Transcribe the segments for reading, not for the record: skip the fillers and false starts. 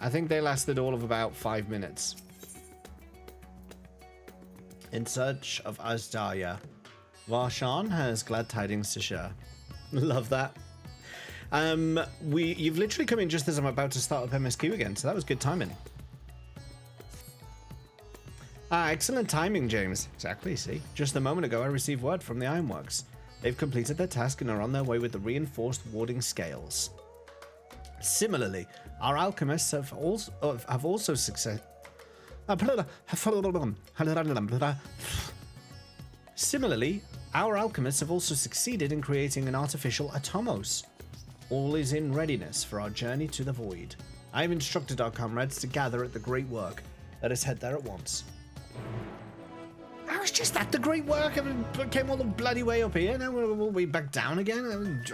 I think they lasted all of about 5 minutes. In search of Azdaria. Varshan has glad tidings to share. Love that. You've literally come in just as I'm about to start up MSQ again, so that was good timing. Excellent timing, James. Exactly, see? Just a moment ago, I received word from the Ironworks. They've completed their task and are on their way with the reinforced warding scales. Similarly, our alchemists have also success. Similarly, our alchemists have also succeeded in creating an artificial atomos. All is in readiness for our journey to the void. I have instructed our comrades to gather at the Great Work. Let us head there at once. I was just at the Great Work. I mean, came all the bloody way up here. Now we're all the way back down again.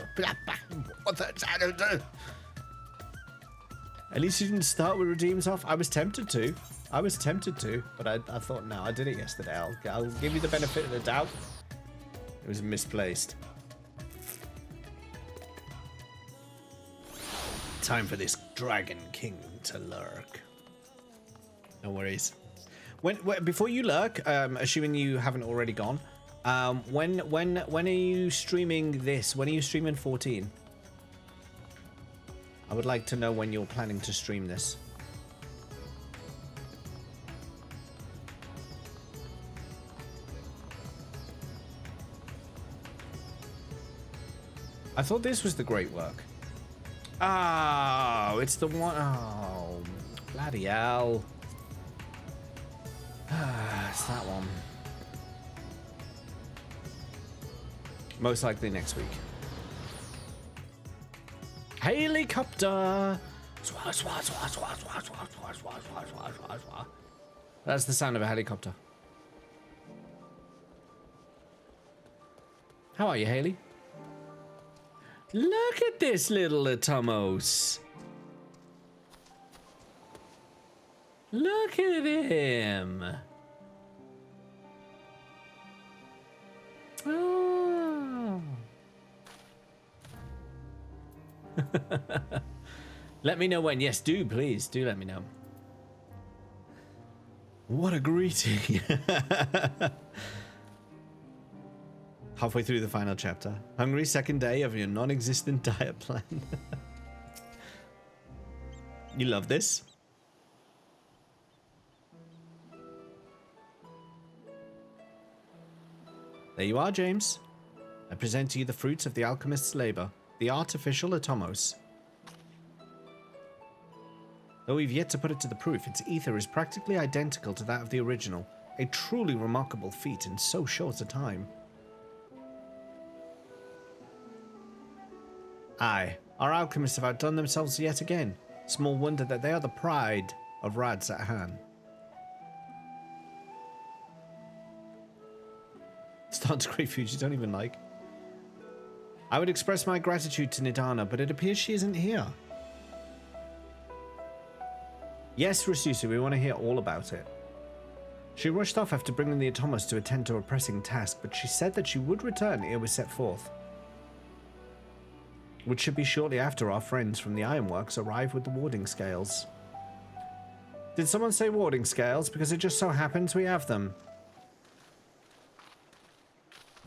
At least you didn't start with redeems off. I was tempted to, but I thought, no, I did it yesterday. I'll give you the benefit of the doubt. It was misplaced. Time for this Dragon King to lurk. No worries. Before you lurk, assuming you haven't already gone, when are you streaming this? When are you streaming 14? I would like to know when you're planning to stream this. I thought this was the Great Work. Oh, it's the one. Oh, bloody hell. It's that one. Most likely next week. Helicopter. That's the sound of a helicopter. How are you, Haley? Look at this little Atomos. Look at him. Oh. Let me know when. Yes, do please. Do let me know. What a greeting. Halfway through the final chapter. Hungry second day of your non-existent diet plan. You love this? There you are, James. I present to you the fruits of the alchemist's labor, the artificial Atomos. Though we've yet to put it to the proof, its ether is practically identical to that of the original, a truly remarkable feat in so short a time. Aye, our alchemists have outdone themselves yet again. Small wonder that they are the pride of Rads at Han. Starts great food you don't even like. I would express my gratitude to Nidana, but it appears she isn't here. Yes, Rasusu, we want to hear all about it. She rushed off after bringing the Atomos to attend to a pressing task, but she said that she would return ere we set forth. Which should be shortly after our friends from the Ironworks arrive with the warding scales. Did someone say warding scales? Because it just so happens we have them.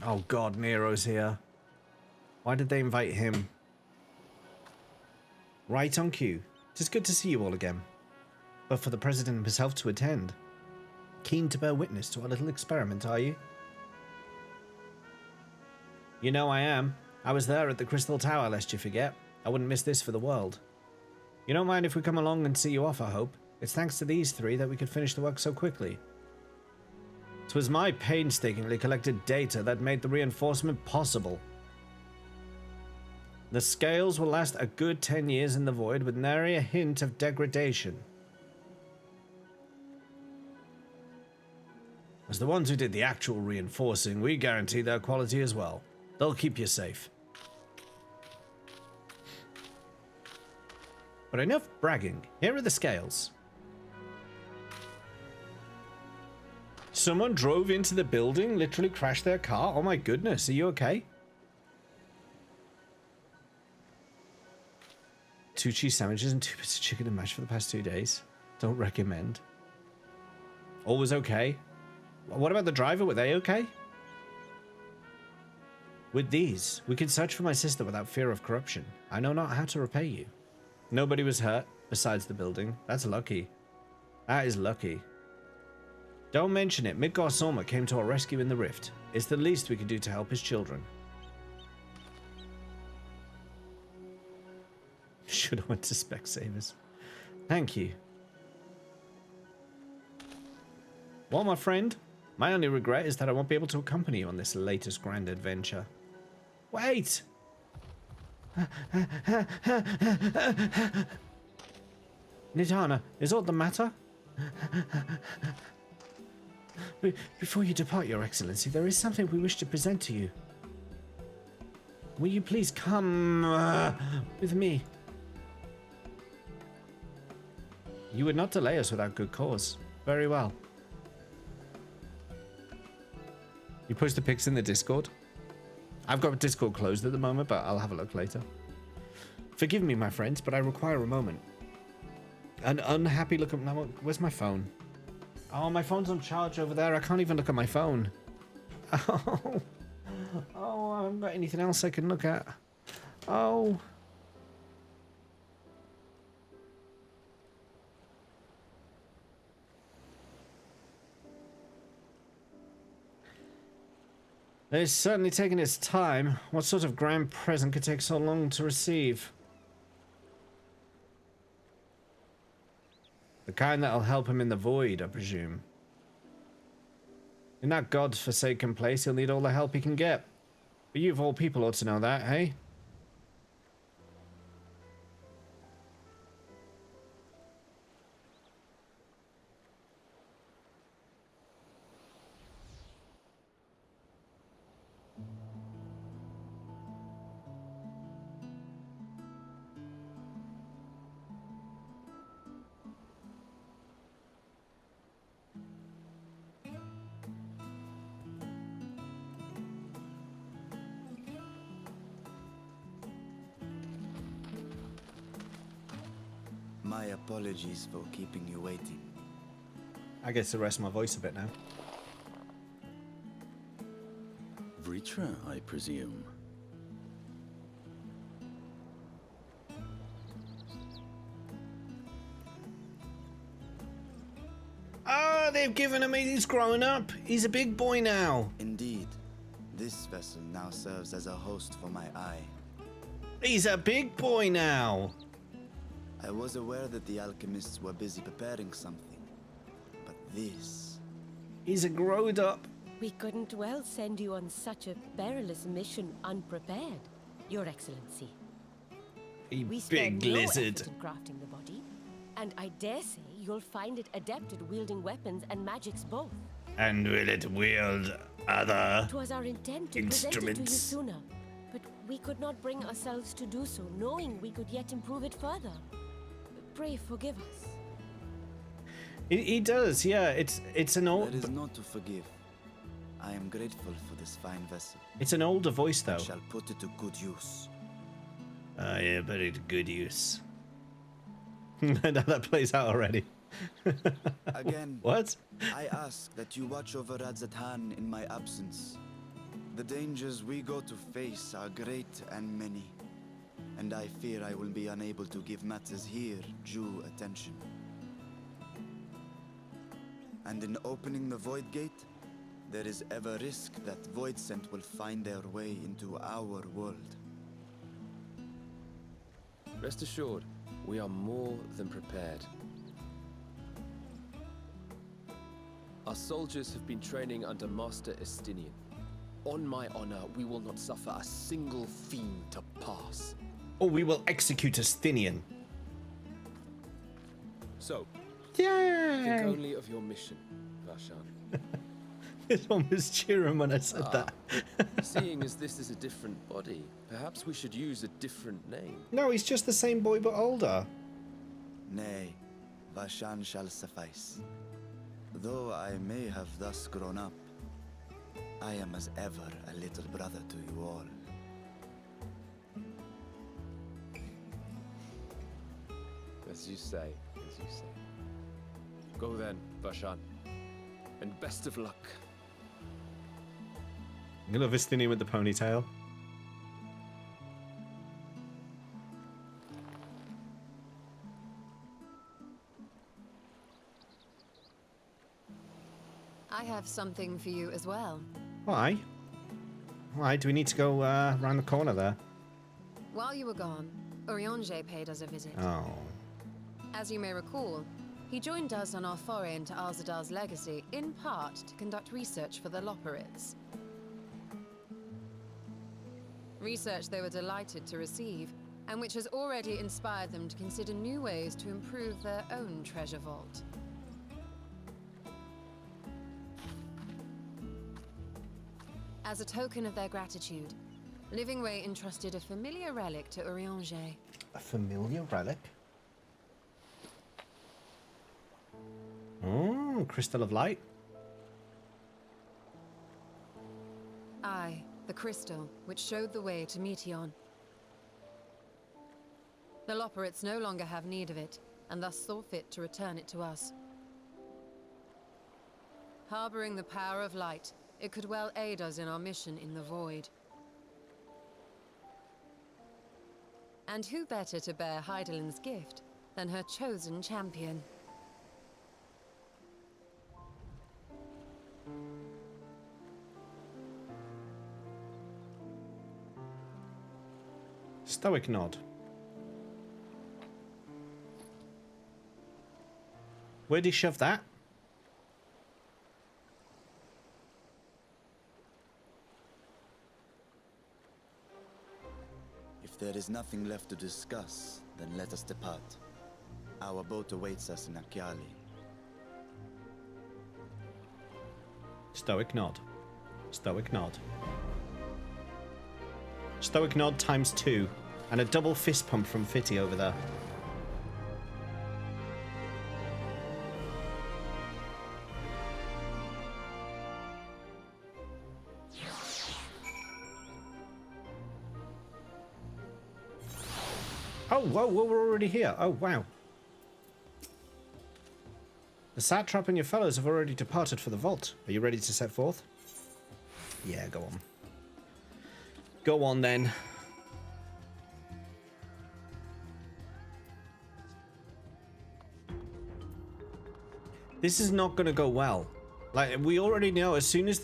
Oh god, Nero's here. Why did they invite him? Right on cue. It is good to see you all again. But for the President himself to attend. Keen to bear witness to our little experiment, are you? You know I am. I was there at the Crystal Tower, lest you forget. I wouldn't miss this for the world. You don't mind if we come along and see you off, I hope. It's thanks to these three that we could finish the work so quickly. 'Twas my painstakingly collected data that made the reinforcement possible. The scales will last a good 10 years in the void with nary a hint of degradation. As the ones who did the actual reinforcing, we guarantee their quality as well. They'll keep you safe. But enough bragging. Here are the scales. Someone drove into the building, literally crashed their car. Oh my goodness, are you okay? 2 cheese sandwiches and 2 bits of chicken and mash for the past 2 days. Don't recommend. All was okay. What about the driver? Were they okay? With these, we can search for my sister without fear of corruption. I know not how to repay you. Nobody was hurt besides the building. That's lucky. That is lucky. Don't mention it. Midgar Soma came to our rescue in the rift. It's the least we can do to help his children. Should have went to Specsavers. Thank you. Well, my friend, my only regret is that I won't be able to accompany you on this latest grand adventure. Wait! Nidana, is all the matter? Before you depart, Your Excellency, there is something we wish to present to you. Will you please come with me? You would not delay us without good cause. Very well. You post the pics in the Discord? I've got Discord closed at the moment, but I'll have a look later. Forgive me, my friends, but I require a moment. An unhappy look at... Where's my phone? Oh, my phone's on charge over there. I can't even look at my phone. Oh, I haven't got anything else I can look at. Oh. It's certainly taken its time. What sort of grand present could take so long to receive? The kind that'll help him in the void, I presume. In that God-forsaken place, he'll need all the help he can get. But you of all people ought to know that, hey? My apologies for keeping you waiting. I get to rest my voice a bit now. Vritra, I presume. Oh, they've given him. He's grown up. He's a big boy now. Indeed, this vessel now serves as a host for my eye. He's a big boy now. I was aware that the alchemists were busy preparing something, but this... He's a growed up. We couldn't well send you on such a perilous mission unprepared, Your Excellency. You We big spared no lizard. effort in crafting the body, and I dare say you'll find it adept at wielding weapons and magics both. And will it wield other? It was our intent to present it to you Instruments. sooner, but we could not bring ourselves to do so, knowing we could yet improve it further. Pray forgive us. He does, yeah. It's an There old. is not to forgive. I am grateful for this fine vessel. It's an older voice though. I shall put it to good use. Oh yeah, but it's good use. Now that plays out already. Again, What? I ask that you watch over Radzatan in my absence. The dangers we go to face are great and many, and I fear I will be unable to give matters here due attention. And in opening the Void Gate, there is ever risk that Void Scent will find their way into our world. Rest assured, we are more than prepared. Our soldiers have been training under Master Estinian. On my honor, we will not suffer a single fiend to pass. Or we will execute Estinian. So, think Yay! only of your mission, Varshan. This one was cheering when I said that. Seeing as this is a different body, perhaps we should use a different name. No, he's just the same boy but older. Nay, Vashan shall suffice. Though I may have thus grown up, I am as ever a little brother to you all. As you say, as you say. Go then, Vashan. And best of luck. You love Vistini with the ponytail. I have something for you as well. Why? Why do we need to go around the corner there? While you were gone, Urianger paid us a visit. Oh. As you may recall, he joined us on our foray into Alzadar's legacy, in part to conduct research for the Loporrits. Research they were delighted to receive, and which has already inspired them to consider new ways to improve their own treasure vault. As a token of their gratitude, Livingway entrusted a familiar relic to Urianger. A familiar relic? Oh, Crystal of Light. Aye, the crystal, which showed the way to Meteon. The Loporrits no longer have need of it, and thus saw fit to return it to us. Harboring the power of light, it could well aid us in our mission in the Void. And who better to bear Hydaelyn's gift than her chosen champion? Stoic nod. Where'd he shove that? If there is nothing left to discuss, then let us depart. Our boat awaits us in Akyali. Stoic nod. Stoic nod. Stoic nod times 2. And a double fist pump from Fitty over there. Oh, whoa, whoa, we're already here. Oh, wow. The satrap and your fellows have already departed for the vault. Are you ready to set forth? Yeah, go on. Go on, then. This is not going to go well. Like, we already know as soon as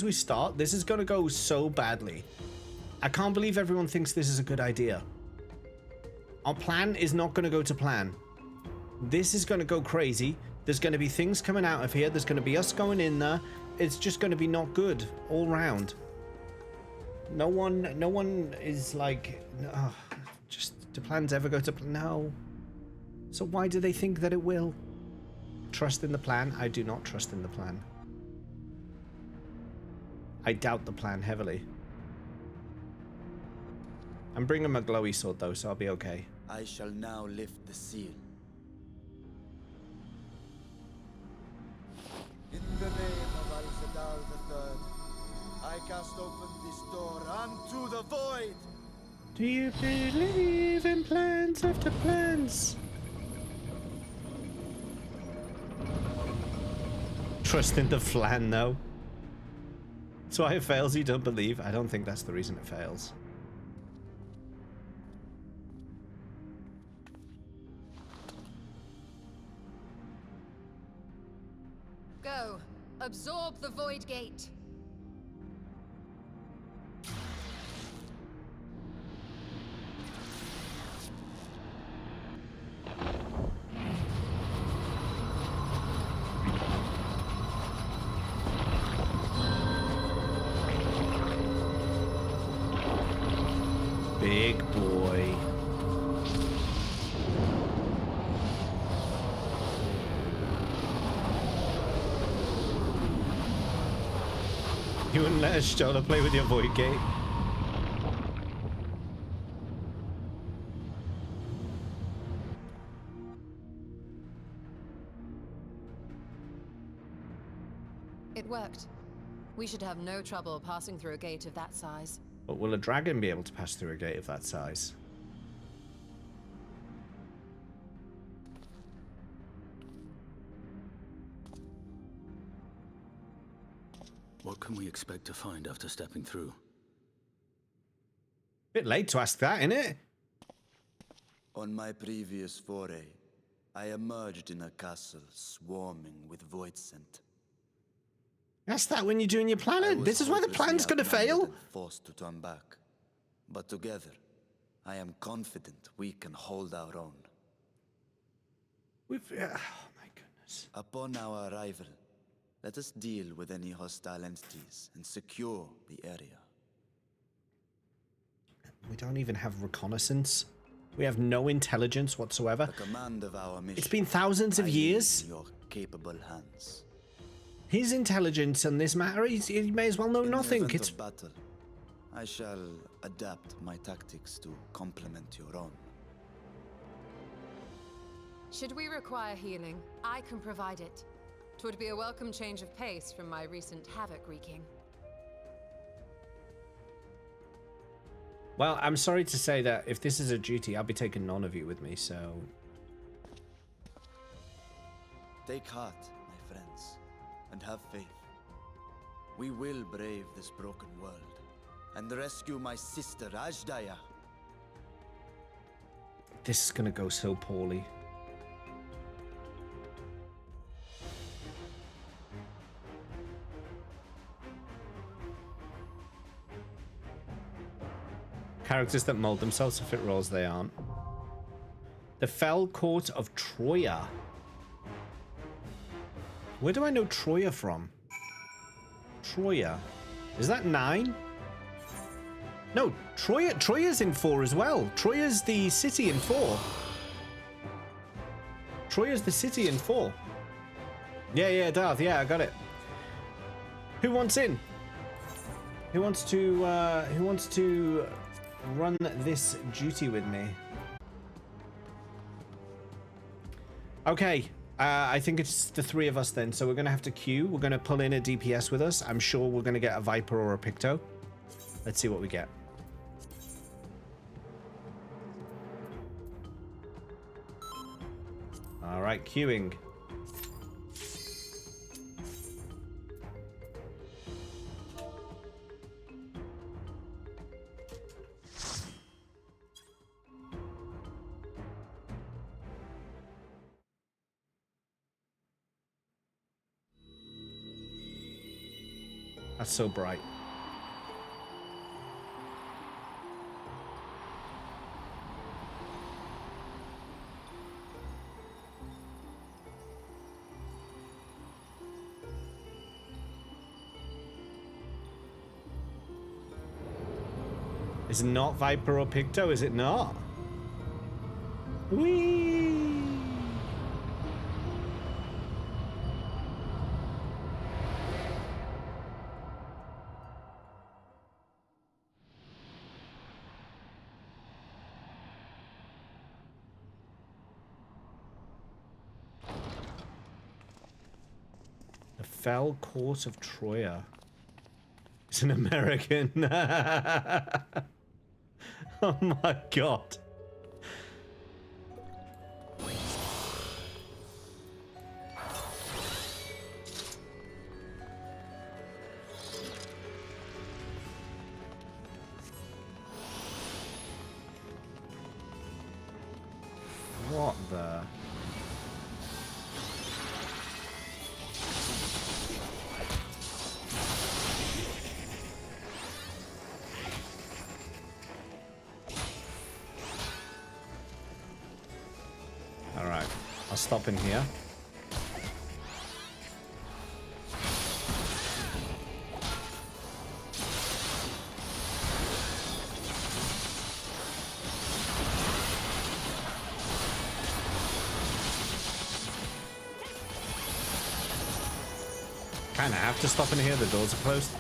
we start, this is going to go so badly. I can't believe everyone thinks this is a good idea. Our plan is not going to go to plan. This is going to go crazy. There's going to be things coming out of here. There's going to be us going in there. It's just going to be not good all round. No one is like, oh, just do plans ever go to plan? No. So why do they think that it will? Trust in the plan? I do not trust in the plan. I doubt the plan heavily. I'm bringing my glowy sword though, so I'll be okay. I shall now lift the seal. In the name of Al-Sadal III, I cast open this door unto the void! Do you believe in plans after plans? Trust in the flan, though. That's why it fails, you don't believe? I don't think that's the reason it fails. Go, absorb the Void Gate. Big boy. You wouldn't let Shola play with your Void Gate? It worked. We should have no trouble passing through a gate of that size. But will a dragon be able to pass through a gate of that size? What can we expect to find after stepping through? Bit late to ask that, innit? On my previous foray, I emerged in a castle swarming with void scent. Ask that when you're doing your I planning. was This is where the hopelessly plan's gonna outnumbered fail. and forced to turn back. But together, I am confident we can hold our own. Oh my goodness. Upon our arrival, let us deal with any hostile entities and secure the area. We don't even have reconnaissance. We have no intelligence whatsoever. The command of our mission. It's been thousands of I leave years. in your capable hands. His intelligence on this matter, he may as well know In the nothing. event It's of battle, I shall adapt my tactics to complement your own. Should we require healing, I can provide it. 'Twould be a welcome change of pace from my recent havoc wreaking. well, I'm sorry to say that if this is a duty, I'll be taking none of you with me, so... Take heart, my friends, and have faith. We will brave this broken world and rescue my sister Ajdaya. This is gonna go so poorly. Characters that mold themselves to fit roles they aren't. The Fell Court of Troya. Where do I know Troya from? Troya. Is that 9? No, Troya's in 4 as well. Troya's the city in 4. Troya's the city in 4. Yeah, Darth. Yeah, I got it. Who wants in? Who wants to run this duty with me? Okay, I think it's the 3 of us then. So we're gonna have to queue. We're gonna pull in a DPS with us. I'm sure we're gonna get a Viper or a Picto. Let's see what we get. All right, queuing. That's so bright. Is it not Viper or Picto? Is it not? Whee! The Fell Court of Troya. It's an American. Oh my god. What the? Alright, I'll stop in here. Kinda have to stop in here, the doors are closed.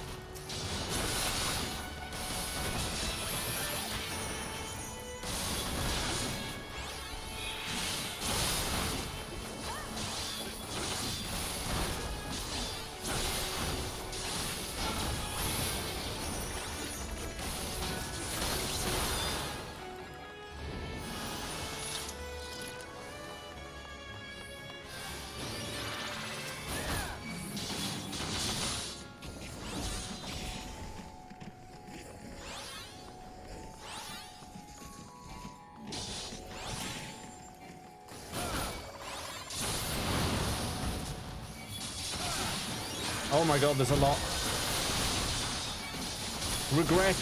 Oh my god, there's a lot. Regret.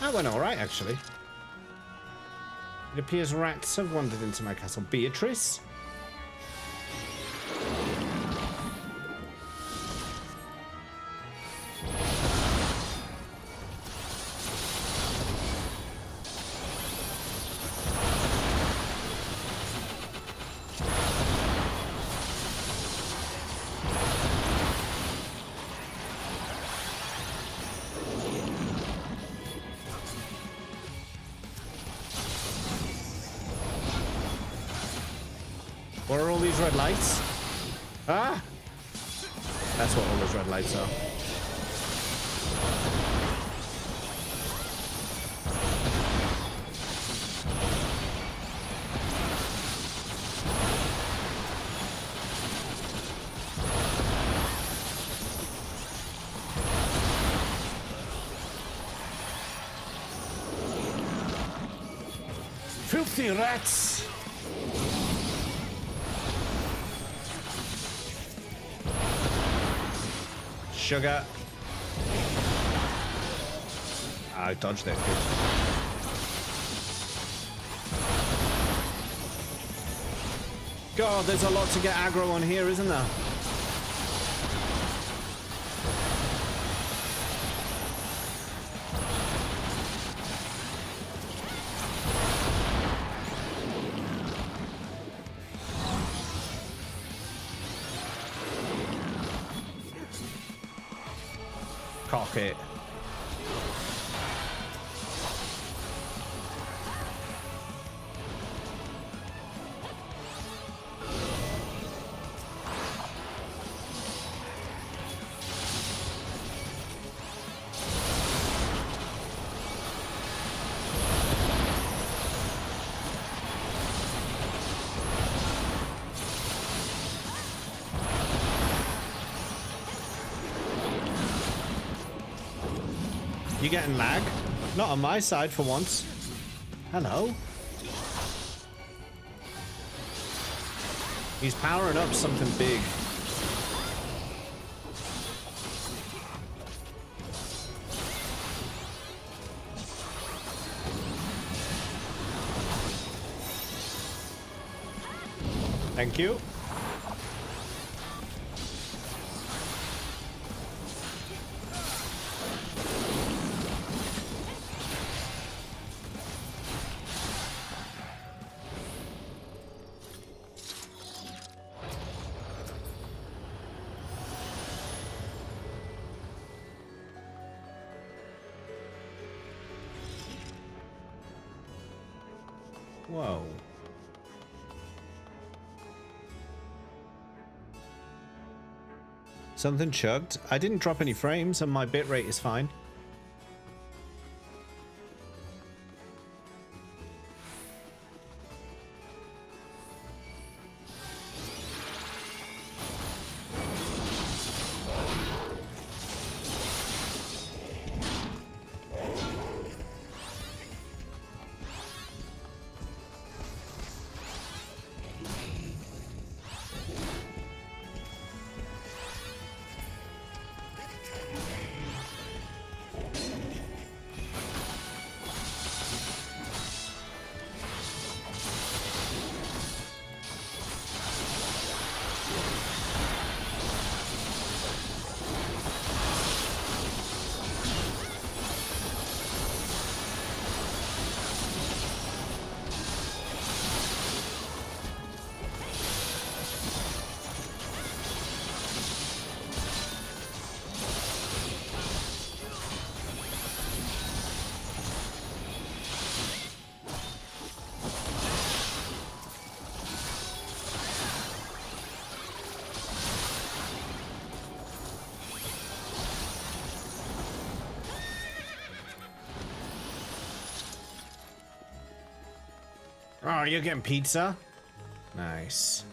That went alright, actually. It appears rats have wandered into my castle. Beatrice? What are all these red lights? Ah! That's what all those red lights are. Filthy rats! Sugar. I dodged that. Good. God, there's a lot to get aggro on here, isn't there? Cock it. You getting lag? Not on my side for once. Hello. He's powering up something big. Thank you. Whoa. Something chugged. I didn't drop any frames and my bitrate is fine. Oh, you're getting pizza? Nice.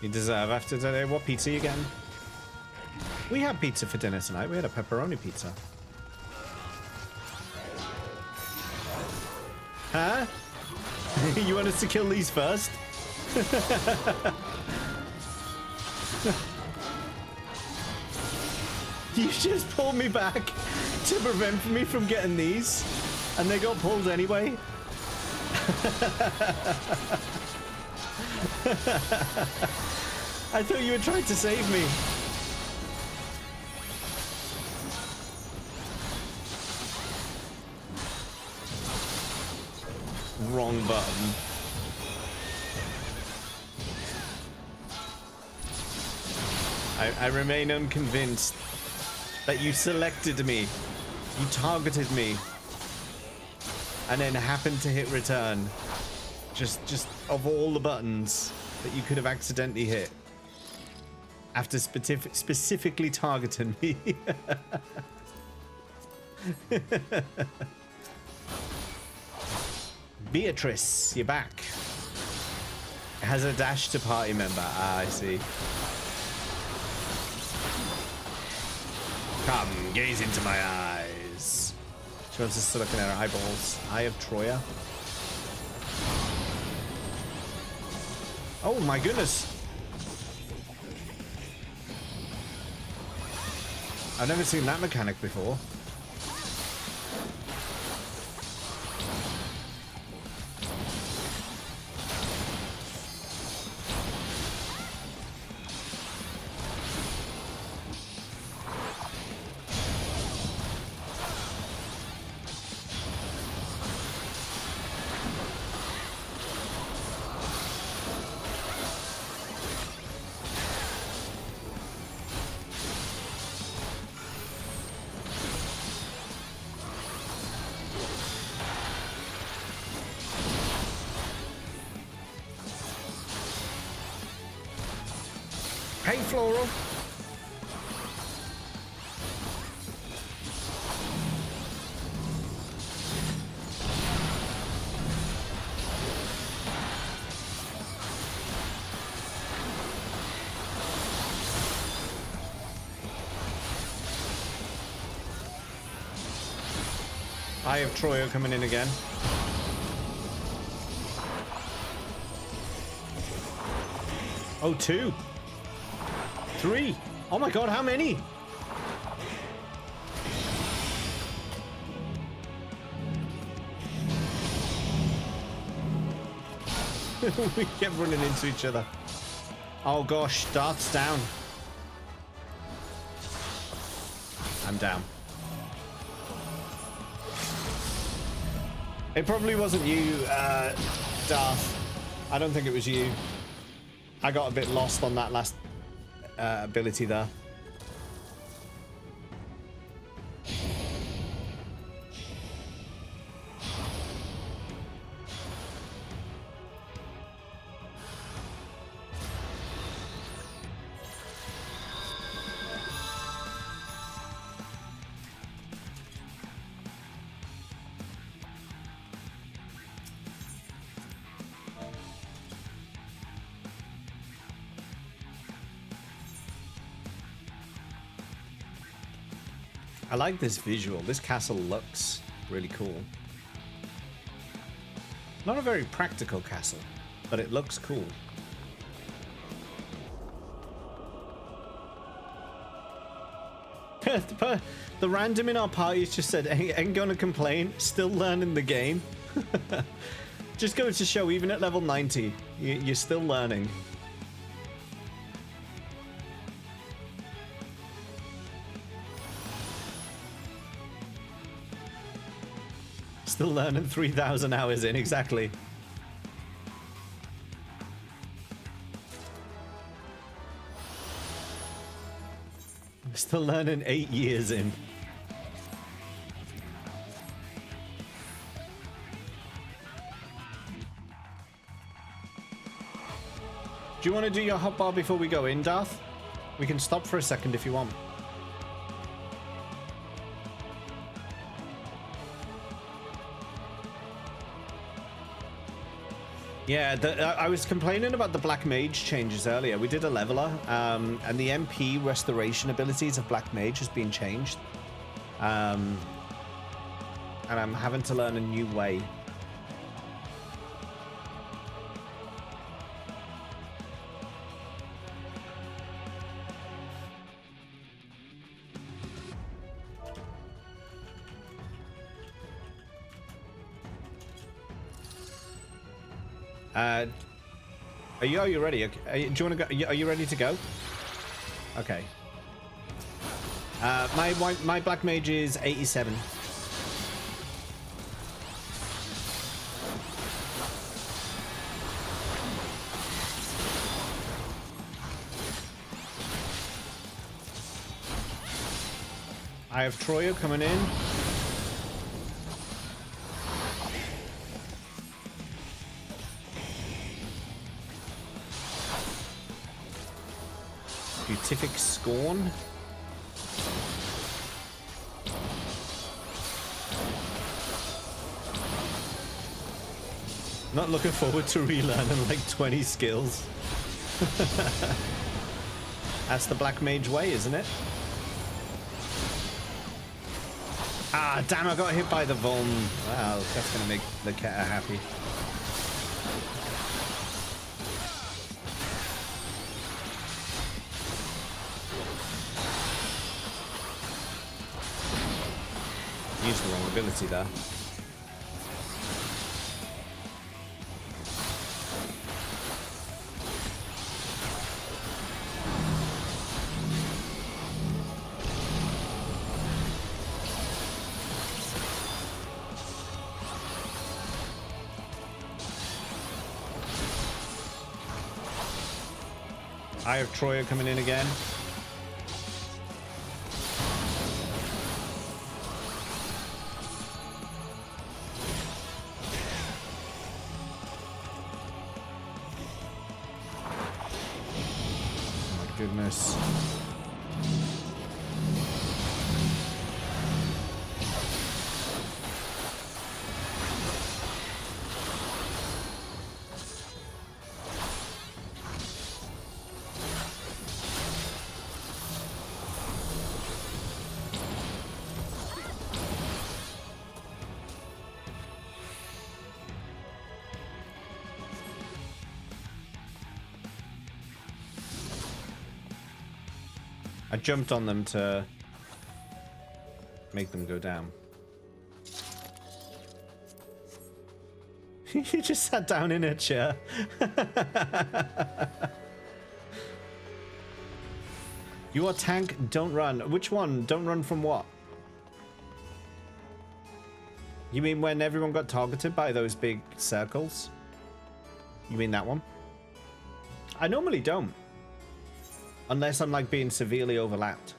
You deserve after today. What pizza you getting? We had pizza for dinner tonight. We had a pepperoni pizza. Huh? You want us to kill these first? You just pulled me back to prevent me from getting these, and they got pulled anyway. I thought you were trying to save me. Wrong button. I remain unconvinced that you selected me, you targeted me, and then happened to hit return. Just of all the buttons that you could have accidentally hit, after specifically targeting me. Beatrice, you're back. It has a dash to party member. Ah, I see. Come, gaze into my eyes. She wants us to look in her eyeballs. Eye of Troya. Oh my goodness. I've never seen that mechanic before. Hey, Floral. Eye of Troya coming in again. Oh, 2. 3. Oh my god, how many? We kept running into each other. Oh gosh, Darth's down. I'm down. It probably wasn't you, Darth. I don't think it was you. I got a bit lost on that last ability there. I like this visual. This castle looks really cool. Not a very practical castle, but it looks cool. The random in our parties just said, ain't gonna complain, still learning the game. Just goes to show, even at level 90, you're still learning. Still learning 3,000 hours in, exactly. Still learning 8 years in. Do you want to do your hotbar before we go in, Darth? We can stop for a second if you want. Yeah, I was complaining about the Black Mage changes earlier. We did a leveler, and the MP restoration abilities of Black Mage has been changed. And I'm having to learn a new way. Are you ready? Okay. Do you want to go? Are you ready to go? Okay. My Black Mage is 87. I have Troya coming in. Beatific Scorn. Not looking forward to relearning like 20 skills. That's the Black Mage way, isn't it? Ah, damn, I got hit by the Vuln. Wow, that's gonna make the Keta happy. Used the wrong ability there. I have Troya coming in again. Oh my goodness. I jumped on them to make them go down. You just sat down in a chair. You are tank, don't run. Which one? Don't run from what? You mean when everyone got targeted by those big circles? You mean that one? I normally don't. Unless I'm like being severely overlapped.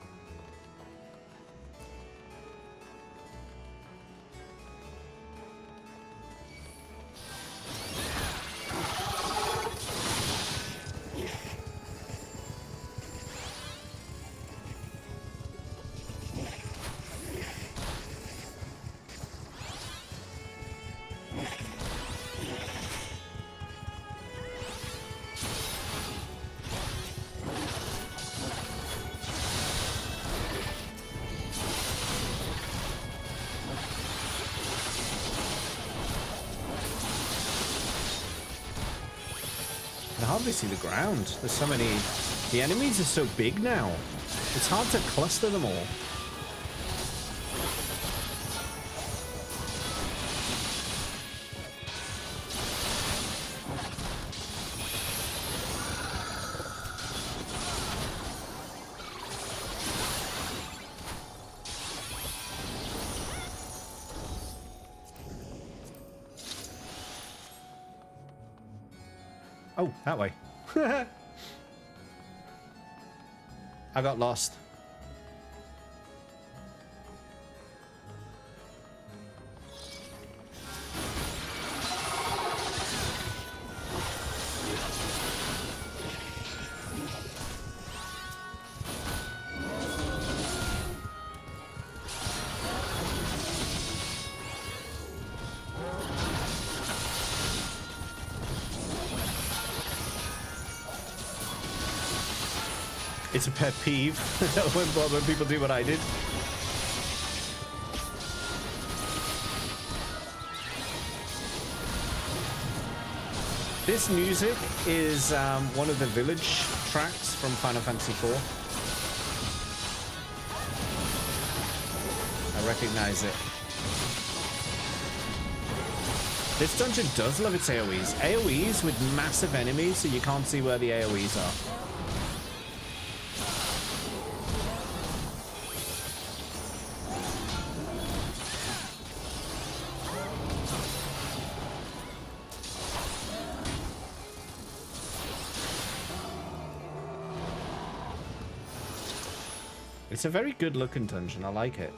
I hardly see the ground. There's so many... The enemies are so big now. It's hard to cluster them all. Oh, that way. I got lost. It's a pet peeve when people do what I did. This music is one of the village tracks from Final Fantasy IV. I recognize it. This dungeon does love its AoEs. AoEs with massive enemies, so you can't see where the AoEs are. It's a very good looking dungeon. I like it.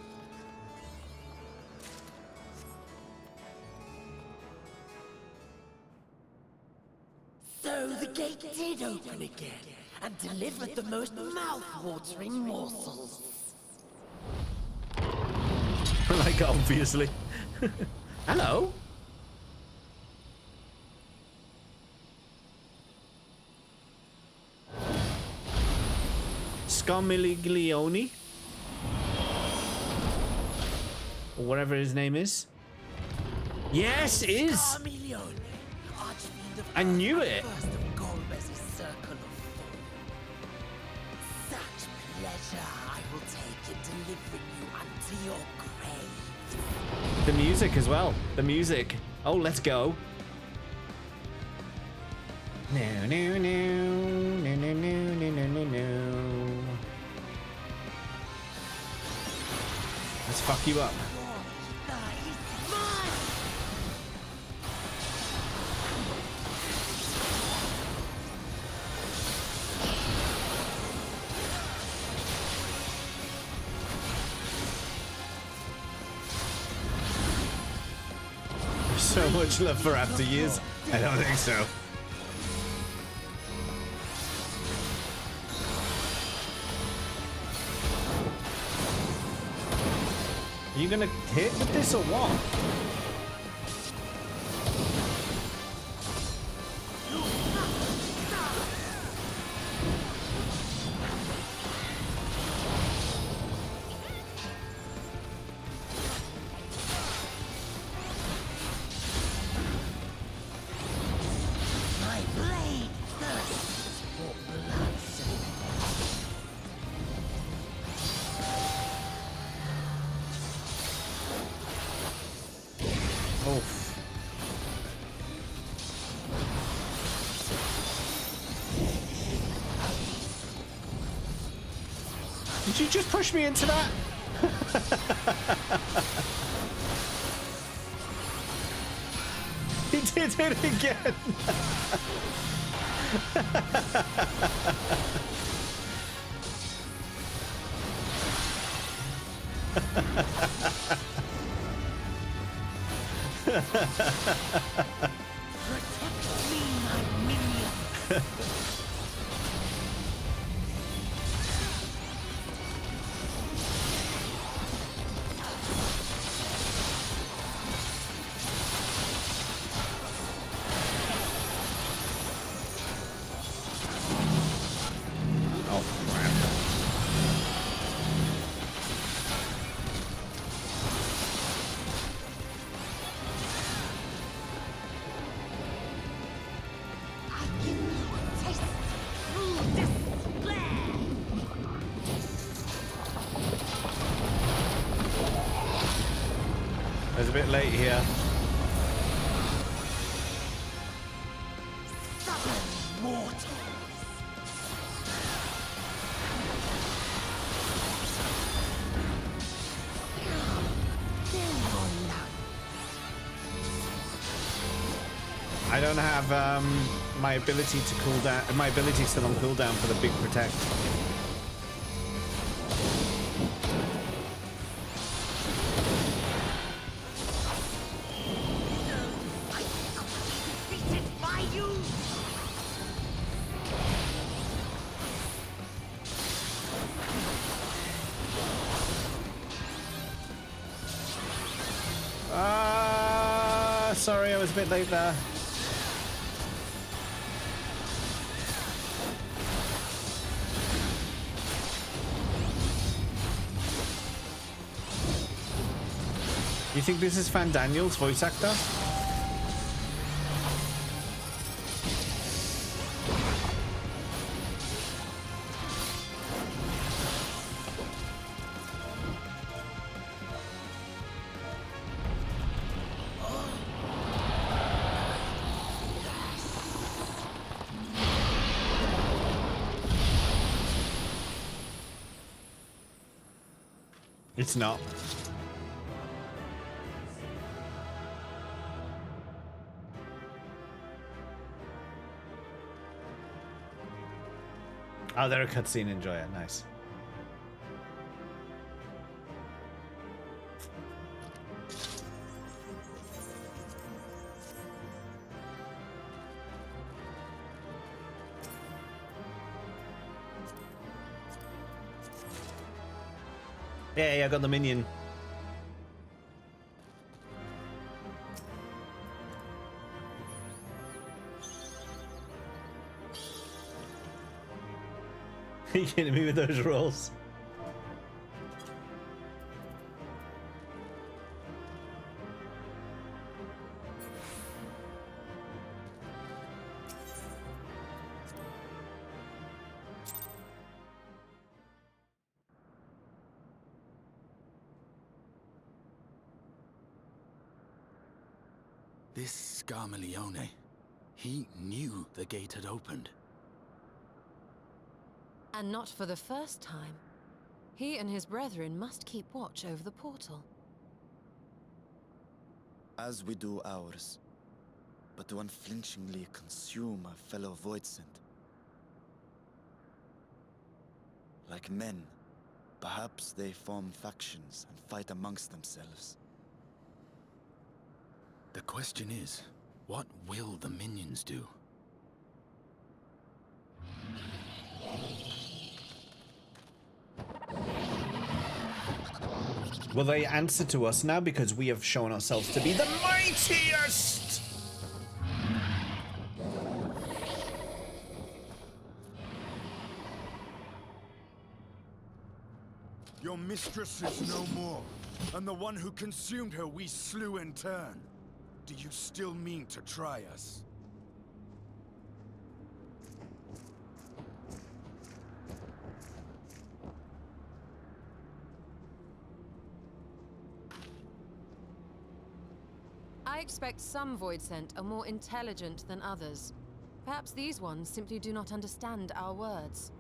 So the gate did open again and delivered the most mouth-watering morsels. Like, obviously. Hello? Scarmiglione? Or whatever his name is. Yes, it is! Scarmiglione, Archfiend of I knew it! First of Golbez's circle of four. Such pleasure I will take in delivering you unto your grave. The music as well. The music. Oh, let's go. No, no, no, no, no, no, no, no, no, no. Let's fuck you up. So much love for after years. I don't think so. Are you gonna hit with this or what? My blade thirsts for blood. Oof. Did you just push me into that? He did it again. Protect me, my minion. Oh, crap. Taste through this glare. I was a bit late here. Stubborn mortals. I don't have my ability to cool down. My ability is still on cooldown for the big protect. Defeated by you. Sorry, I was a bit late there. You think this is Fan Daniel's voice actor? It's not. Oh, they're a cutscene enjoyer. Nice. Yeah, I got the minion. Are you kidding me with those rolls? This Scarmalione, he knew the gate had opened. And not for the first time. He and his brethren must keep watch over the portal. As we do ours, but to unflinchingly consume a fellow Voidsent. Like men, perhaps they form factions and fight amongst themselves. The question is, what will the minions do? Will they answer to us now because we have shown ourselves to be the mightiest? Your mistress is no more, and the one who consumed her we slew in turn. Do you still mean to try us? I expect some Voidsent are more intelligent than others. Perhaps these ones simply do not understand our words.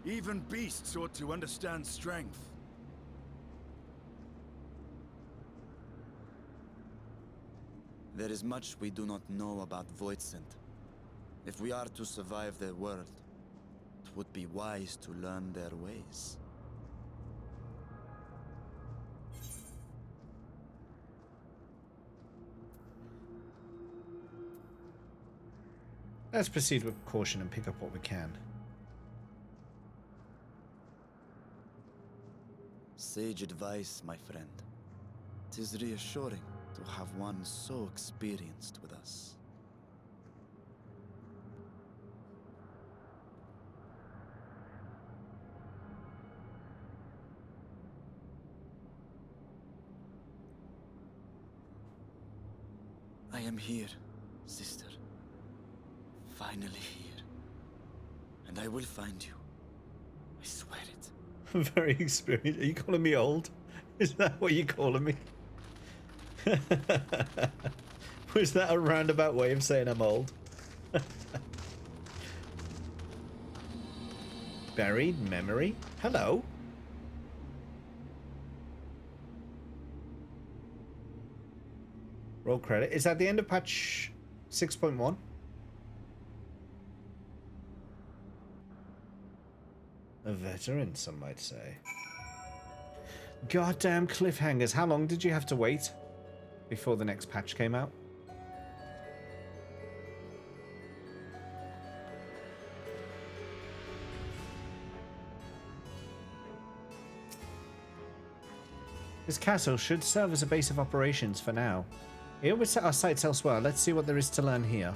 Even beasts ought to understand strength. There is much we do not know about Voidsent. If we are to survive their world, it would be wise to learn their ways. Let's proceed with caution and pick up what we can. Sage advice, my friend. 'Tis reassuring to have one so experienced with us. I am here, sister. Finally here. And I will find you. I swear it. Very experienced. Are you calling me old? Is that what you're calling me? Was that a roundabout way of saying I'm old? Buried memory? Hello? Roll credit. Is that the end of patch 6.1? A veteran, some might say. Goddamn cliffhangers. How long did you have to wait before the next patch came out? This castle should serve as a base of operations for now. Here we set our sights elsewhere. Let's see what there is to learn here.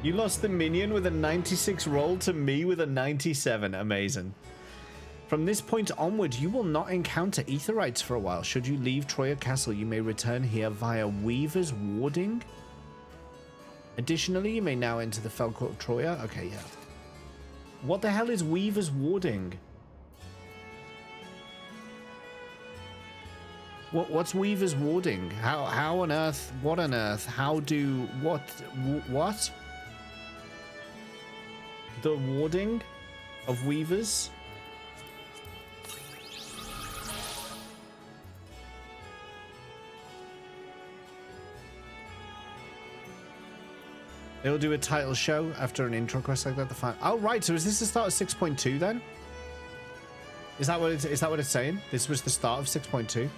You lost the minion with a 96 roll to me with a 97. Amazing. From this point onward, you will not encounter Aetherites for a while. Should you leave Troya Castle, you may return here via Weaver's Warding. Additionally, you may now enter the Fell Court of Troya. Okay, yeah. What the hell is Weaver's Warding? What's Weaver's Warding? How on earth? What on earth? How do what? What? The warding of Weavers? They'll do a title show after an intro quest like that. Oh right, so is this the start of 6.2 then? Is that what it's saying? This was the start of 6.2?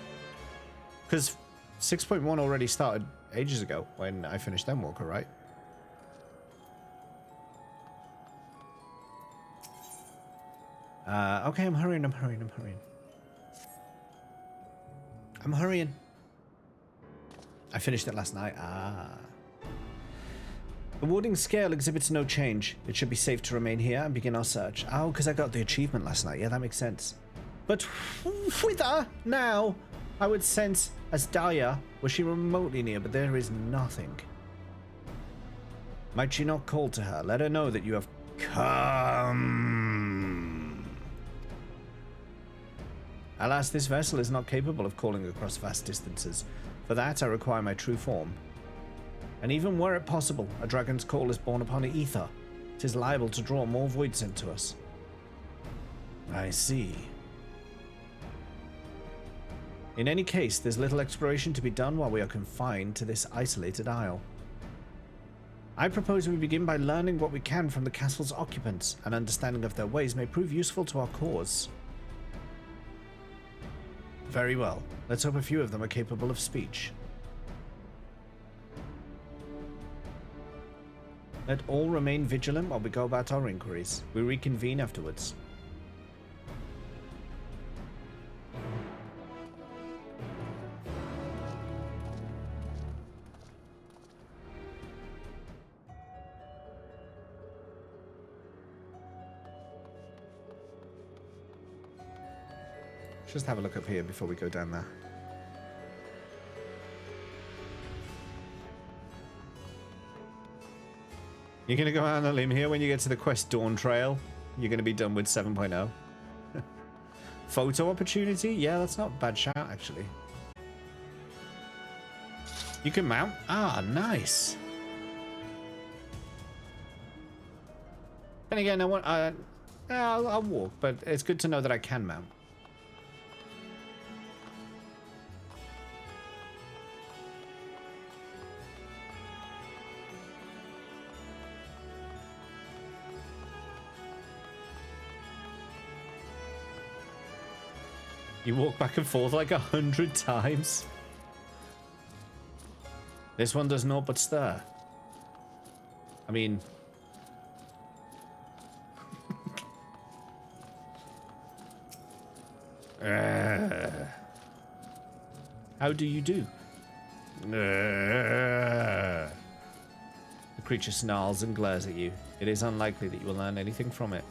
Because 6.1 already started ages ago when I finished Endwalker, right? Okay, I'm hurrying. I'm hurrying. I finished it last night. The warding scale exhibits no change. It should be safe to remain here and begin our search. Oh, because I got the achievement last night. Yeah, that makes sense. But whither now? I would sense as dire was she remotely near, but there is nothing. Might she not call to her? Let her know that you have come. Alas, this vessel is not capable of calling across vast distances. For that, I require my true form. And even were it possible, a dragon's call is born upon ether. It is liable to draw more void sent to us. I see. In any case, there's little exploration to be done while we are confined to this isolated isle. I propose we begin by learning what we can from the castle's occupants. An understanding of their ways may prove useful to our cause. Very well. Let's hope a few of them are capable of speech. Let all remain vigilant while we go about our inquiries. We reconvene afterwards. Just have a look up here before we go down there. You're going to go out on a limb here when you get to the quest Dawn Trail. You're going to be done with 7.0. Photo opportunity? Yeah, that's not a bad shout, actually. You can mount? Ah, nice. Then again, I'll walk, but it's good to know that I can mount. You walk back and forth like 100 times. This one does naught but stir. I mean... How do you do? The creature snarls and glares at you. It is unlikely that you will learn anything from it.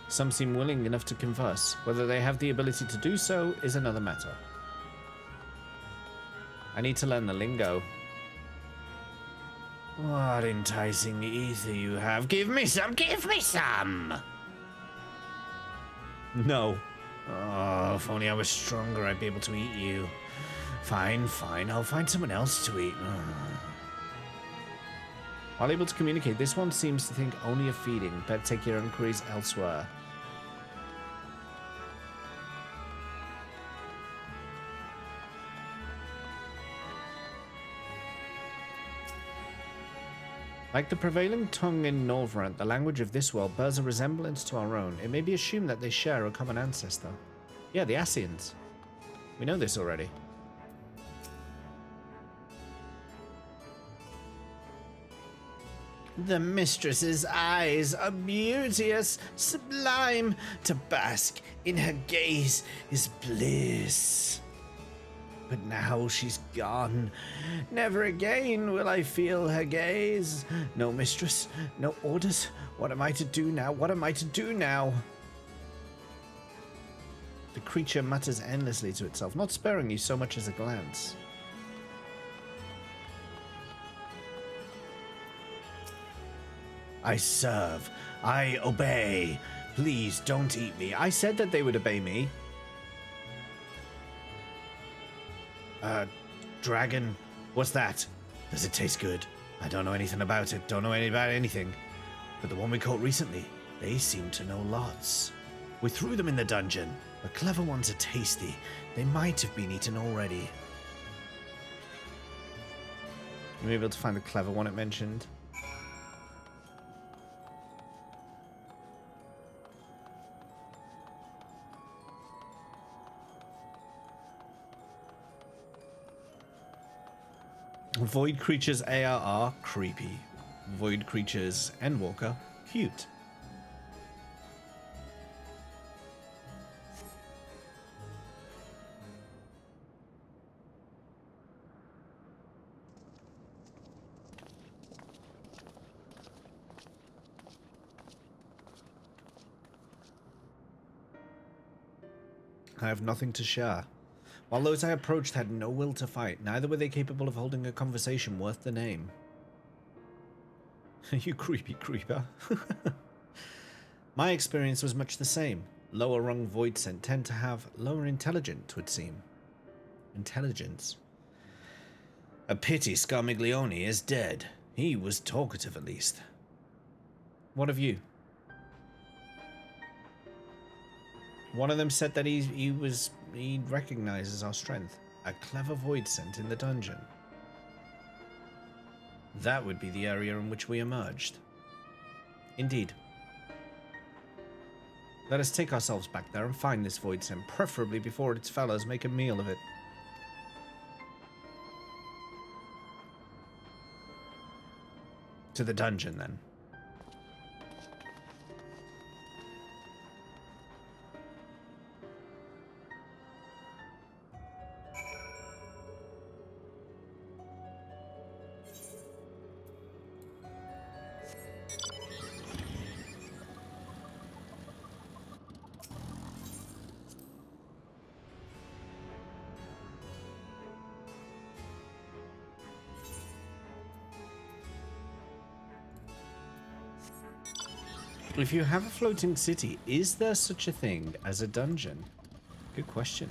Some seem willing enough to converse. Whether they have the ability to do so is another matter. I need to learn the lingo. What enticing ether you have. Give me some! Give me some! No. Oh, if only I was stronger, I'd be able to eat you. Fine, fine. I'll find someone else to eat. While able to communicate, this one seems to think only of feeding. Better take your inquiries elsewhere. Like the prevailing tongue in Norvrant, the language of this world bears a resemblance to our own. It may be assumed that they share a common ancestor. Yeah, the Ascians. We know this already. The mistress's eyes are beauteous, sublime. To bask in her gaze is bliss. But now she's gone. Never again will I feel her gaze. No mistress, no orders. What am I to do now? What am I to do now? The creature mutters endlessly to itself, not sparing you so much as a glance. I serve. I obey. Please don't eat me. I said that they would obey me. Dragon? What's that? Does it taste good? I don't know anything about it. Don't know anything about anything. But the one we caught recently, they seem to know lots. We threw them in the dungeon. The clever ones are tasty. They might have been eaten already. Are we able to find the clever one it mentioned? Void creatures ARR, creepy. Void creatures Endwalker, cute. I have nothing to share. While those I approached had no will to fight, neither were they capable of holding a conversation worth the name. You creepy creeper. My experience was much the same. Lower rung void scent tend to have lower intelligence, 'twould seem. Intelligence. A pity Scarmiglione is dead. He was talkative at least. What of you? One of them said that he recognizes our strength. A clever void scent in the dungeon. That would be the area in which we emerged. Indeed. Let us take ourselves back there and find this void scent, preferably before its fellows make a meal of it. To the dungeon, then. If you have a floating city, is there such a thing as a dungeon? Good question.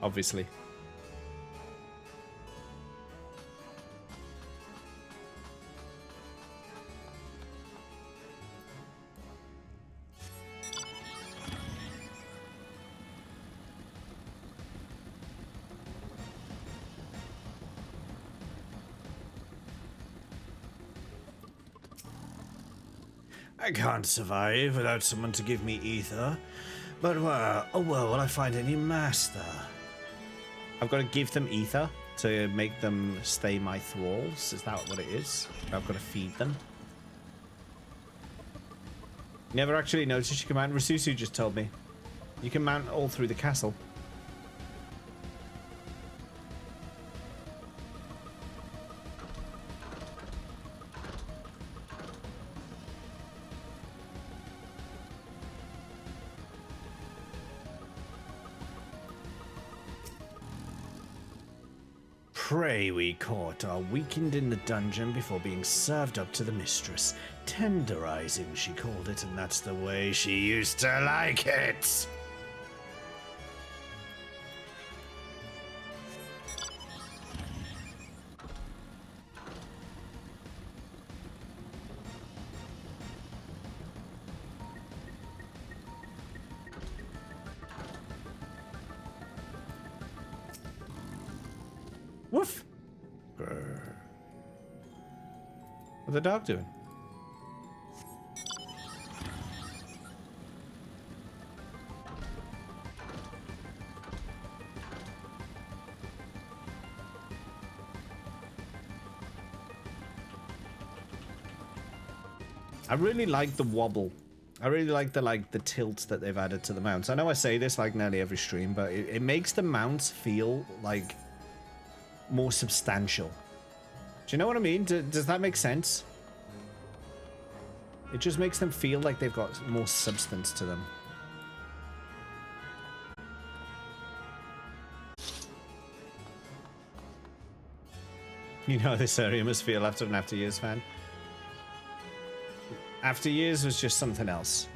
Obviously. I can't survive without someone to give me ether. But where, oh well, will I find any master? I've got to give them ether to make them stay my thralls. Is that what it is? I've got to feed them. Never actually noticed you can mount. Rasusu just told me. You can mount all through the castle. Prey we caught are weakened in the dungeon before being served up to the mistress. Tenderizing, she called it, and that's the way she used to like it. Woof. Grr. What's the dog doing? I really like the wobble. I really like the tilt that they've added to the mounts. I know I say this like nearly every stream, but it makes the mounts feel like more substantial. Do you know what I mean? Does that make sense? It just makes them feel like they've got more substance to them. You know how this area must feel after an After Years fan. After Years was just something else.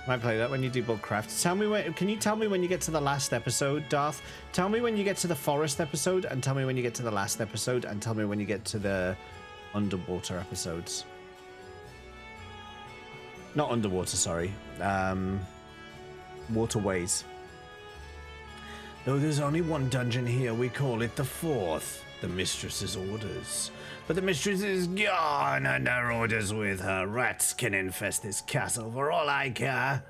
Might play that when you do Bullcraft. Tell me when. Can you tell me when you get to the last episode, Darth? Tell me when you get to the forest episode, and tell me when you get to the last episode, and tell me when you get to the underwater episodes. Not underwater, sorry. Waterways. Though there's only one dungeon here, we call it the fourth. The mistress's orders. But the mistress is gone, and her orders with her. Rats can infest this castle for all I care.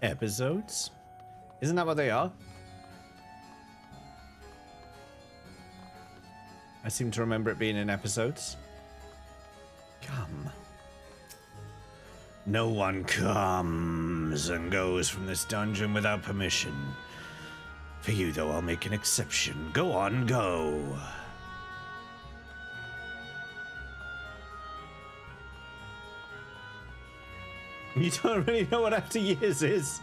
Episodes? Isn't that what they are? I seem to remember it being in episodes. Come. No one comes and goes from this dungeon without permission. For you, though, I'll make an exception. Go on, go. You don't really know what After Years is.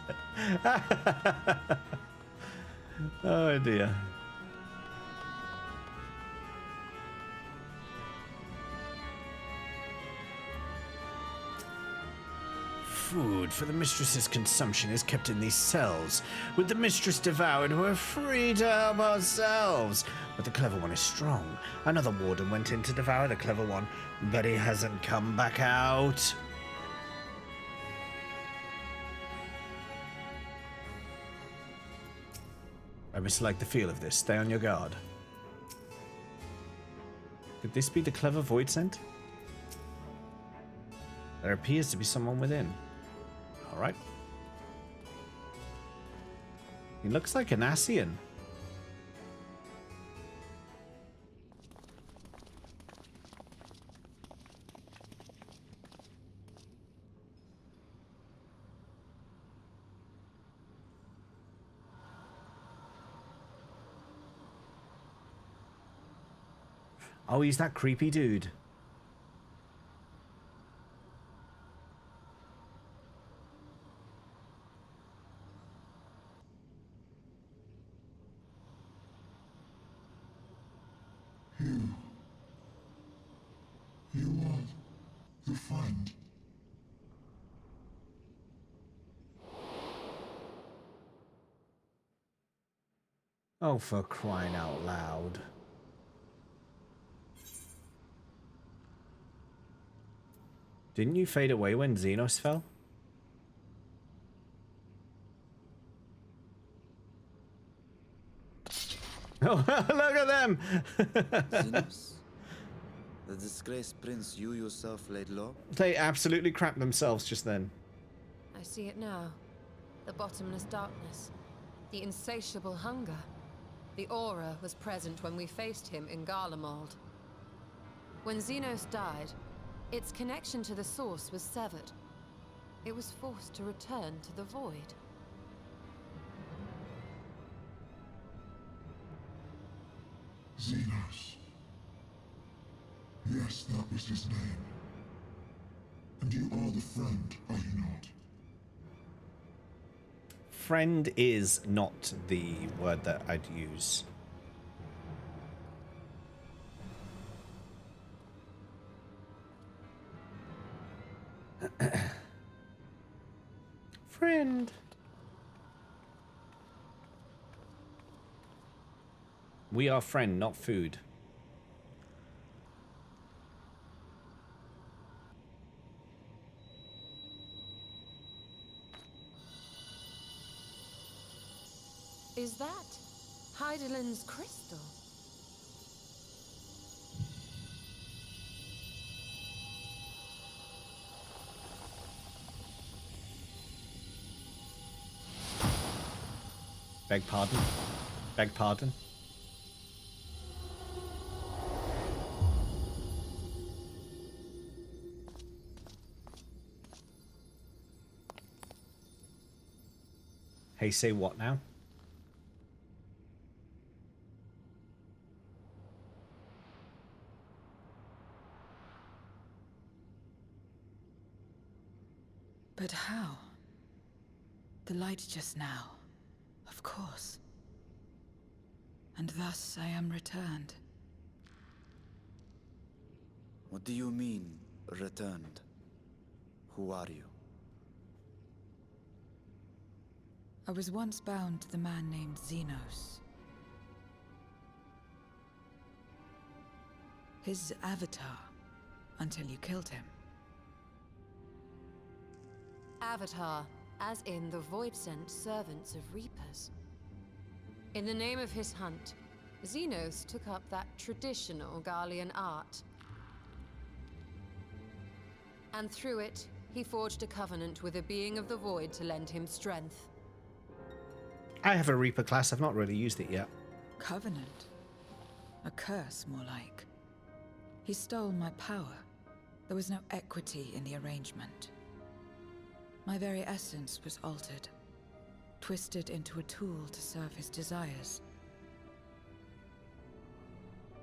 Oh, dear. Food for the mistress's consumption is kept in these cells. With the mistress devoured, we're free to help ourselves. But the clever one is strong. Another warden went in to devour the clever one, but he hasn't come back out. I mislike the feel of this. Stay on your guard. Could this be the clever void scent? There appears to be someone within. Alright. He looks like an Asian. Oh, he's that creepy dude. You are the friend. Oh, for crying out loud. Didn't you fade away when Xenos fell? Oh, look at them! Xenos? The disgraced prince you yourself laid low? They absolutely crapped themselves just then. I see it now. The bottomless darkness. The insatiable hunger. The aura was present when we faced him in Garlemald. When Xenos died, its connection to the source was severed. It was forced to return to the void. Xenos. Yes, that was his name. And you are the friend, are you not? Friend is not the word that I'd use. Friend. We are friend, not food. Is that Heidelin's crystal? Beg pardon. Beg pardon. Hey, say what now? But how? The light just now. Of course. And thus I am returned. What do you mean, returned? Who are you? I was once bound to the man named Xenos. His avatar, until you killed him. Avatar, as in the Void-sent servants of Reapers. In the name of his hunt, Xenos took up that traditional Garlean art. And through it, he forged a covenant with a being of the Void to lend him strength. I have a Reaper class. I've not really used it yet. Covenant? A curse, more like. He stole my power. There was no equity in the arrangement. My very essence was altered, twisted into a tool to serve his desires.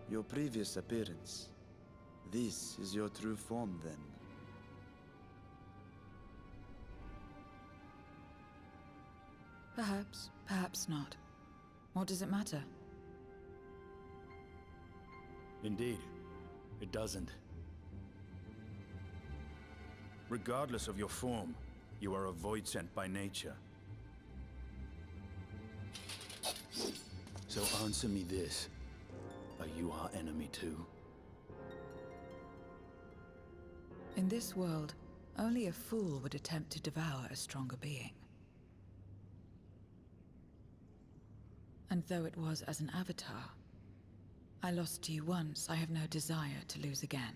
Your previous appearance. This is your true form, then. Perhaps, perhaps not. What does it matter? Indeed, it doesn't. Regardless of your form, you are a void sent by nature. So answer me this. Are you our enemy too? In this world, only a fool would attempt to devour a stronger being. And though it was as an avatar, I lost to you once, I have no desire to lose again.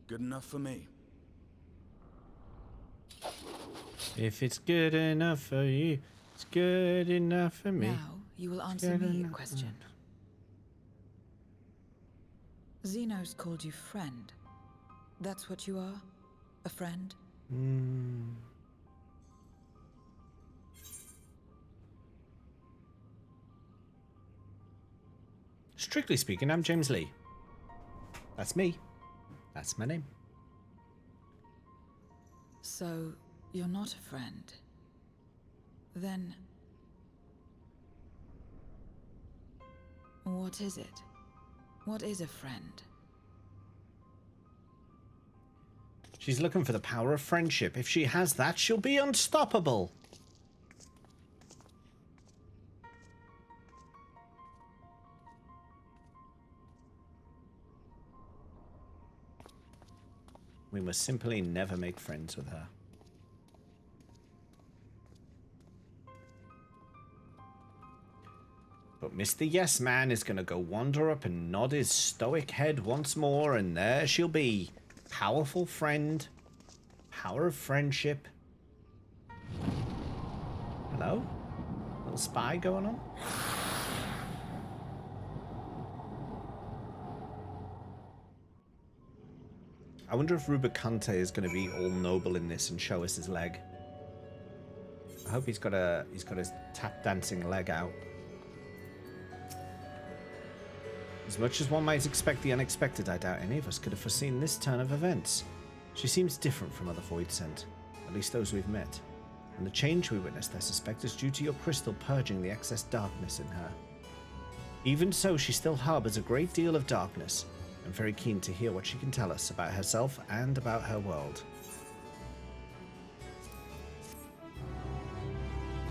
Good enough for me. If it's good enough for you, it's good enough for me. Now, you will answer me a question. Xenos called you friend. That's what you are? A friend? Strictly speaking, I'm James Lee. That's me. That's my name. So, you're not a friend. Then... what is it? What is a friend? She's looking for the power of friendship. If she has that, she'll be unstoppable. We must simply never make friends with her. But Mr. Yes Man is going to go wander up and nod his stoic head once more, and there she'll be. Powerful friend. Power of friendship. Hello? Little spy going on? I wonder if Rubicante is going to be all noble in this and show us his leg. I hope he's got his tap dancing leg out. As much as one might expect the unexpected, I doubt any of us could have foreseen this turn of events. She seems different from other Void Sent, at least those we've met. And the change we witnessed, I suspect, is due to your crystal purging the excess darkness in her. Even so, she still harbors a great deal of darkness. I'm very keen to hear what she can tell us about herself and about her world.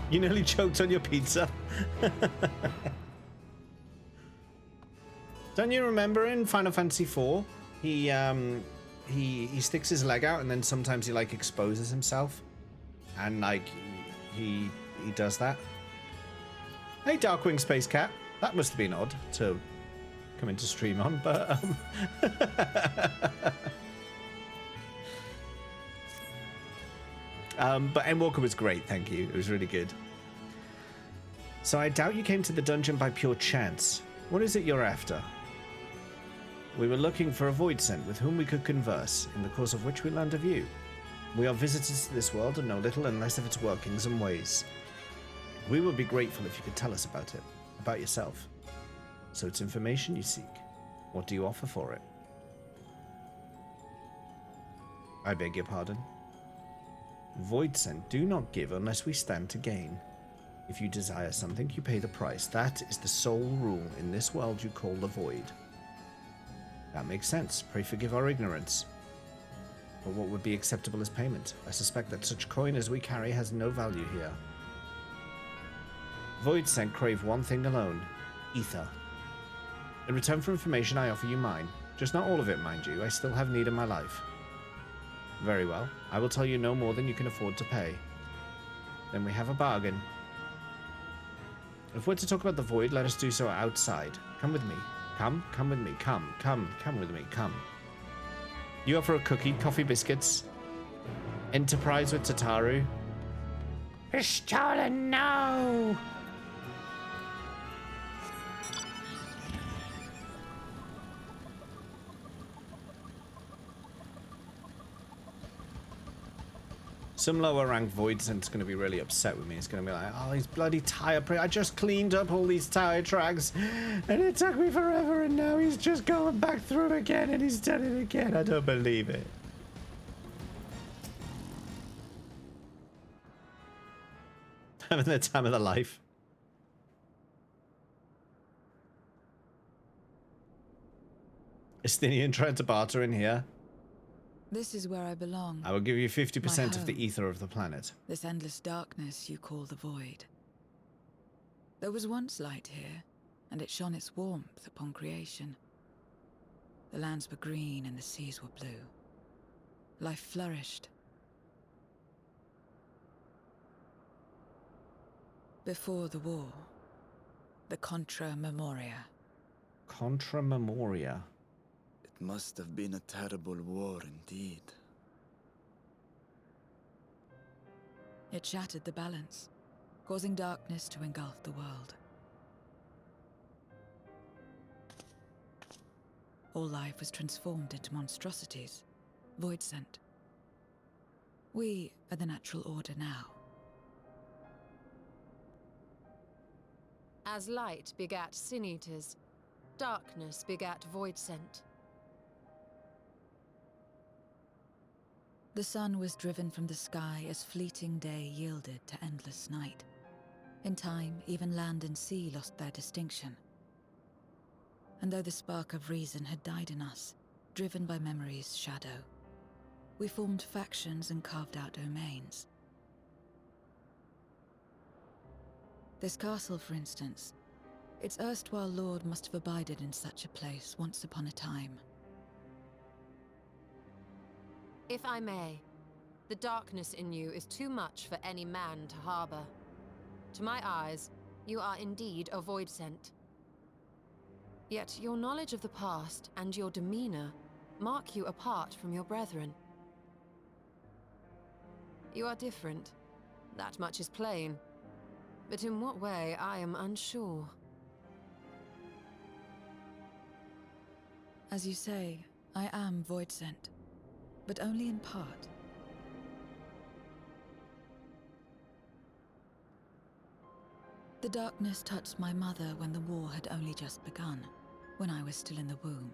You nearly choked on your pizza. Don't you remember in Final Fantasy IV, he sticks his leg out and then sometimes he like exposes himself And like he does that. Hey, Darkwing Space Cat. That must have been odd to come into stream on, but but Endwalker was great, thank you. It was really good. So I doubt you came to the dungeon by pure chance. What is it you're after? We were looking for a Voidsent with whom we could converse, in the course of which we learned of you. We are visitors to this world and know little and less of its workings and ways. We would be grateful if you could tell us about it, about yourself. So it's information you seek. What do you offer for it? I beg your pardon? Voidsent do not give unless we stand to gain. If you desire something, you pay the price. That is the sole rule in this world you call the Void. That makes sense. Pray forgive our ignorance. But what would be acceptable as payment? I suspect that such coin as we carry has no value here. Voidsent crave one thing alone. Ether. In return for information, I offer you mine. Just not all of it, mind you. I still have need in my life. Very well. I will tell you no more than you can afford to pay. Then we have a bargain. If we're to talk about the Void, let us do so outside. Come with me. Come with me. Come with me. Come. You offer a cookie, coffee biscuits. Enterprise with Tataru. Pistola, no! Some lower ranked Voidsent's going to be really upset with me. It's going to be like, oh, these bloody tire I just cleaned up all these tire tracks and it took me forever and now he's just going back through it again and he's done it again. I don't believe it. Having the time of their life. Estinian trying to barter in here. This is where I belong. I will give you 50% of the ether of the planet. This endless darkness you call the Void. There was once light here, and it shone its warmth upon creation. The lands were green and the seas were blue. Life flourished. Before the war, the Contra Memoria. Contra Memoria. Must have been a terrible war indeed. It shattered the balance, causing darkness to engulf the world. All life was transformed into monstrosities, Voidsent. We are the natural order now. As light begat Sin Eaters, darkness begat Voidsent. The sun was driven from the sky as fleeting day yielded to endless night. In time, even land and sea lost their distinction. And though the spark of reason had died in us, driven by memory's shadow, we formed factions and carved out domains. This castle, for instance, its erstwhile lord must have abided in such a place once upon a time. If I may, the darkness in you is too much for any man to harbor. To my eyes, you are indeed a Voidsent. Yet your knowledge of the past and your demeanor mark you apart from your brethren. You are different. That much is plain. But in what way, I am unsure. As you say, I am Voidsent, but only in part. The darkness touched my mother when the war had only just begun, when I was still in the womb.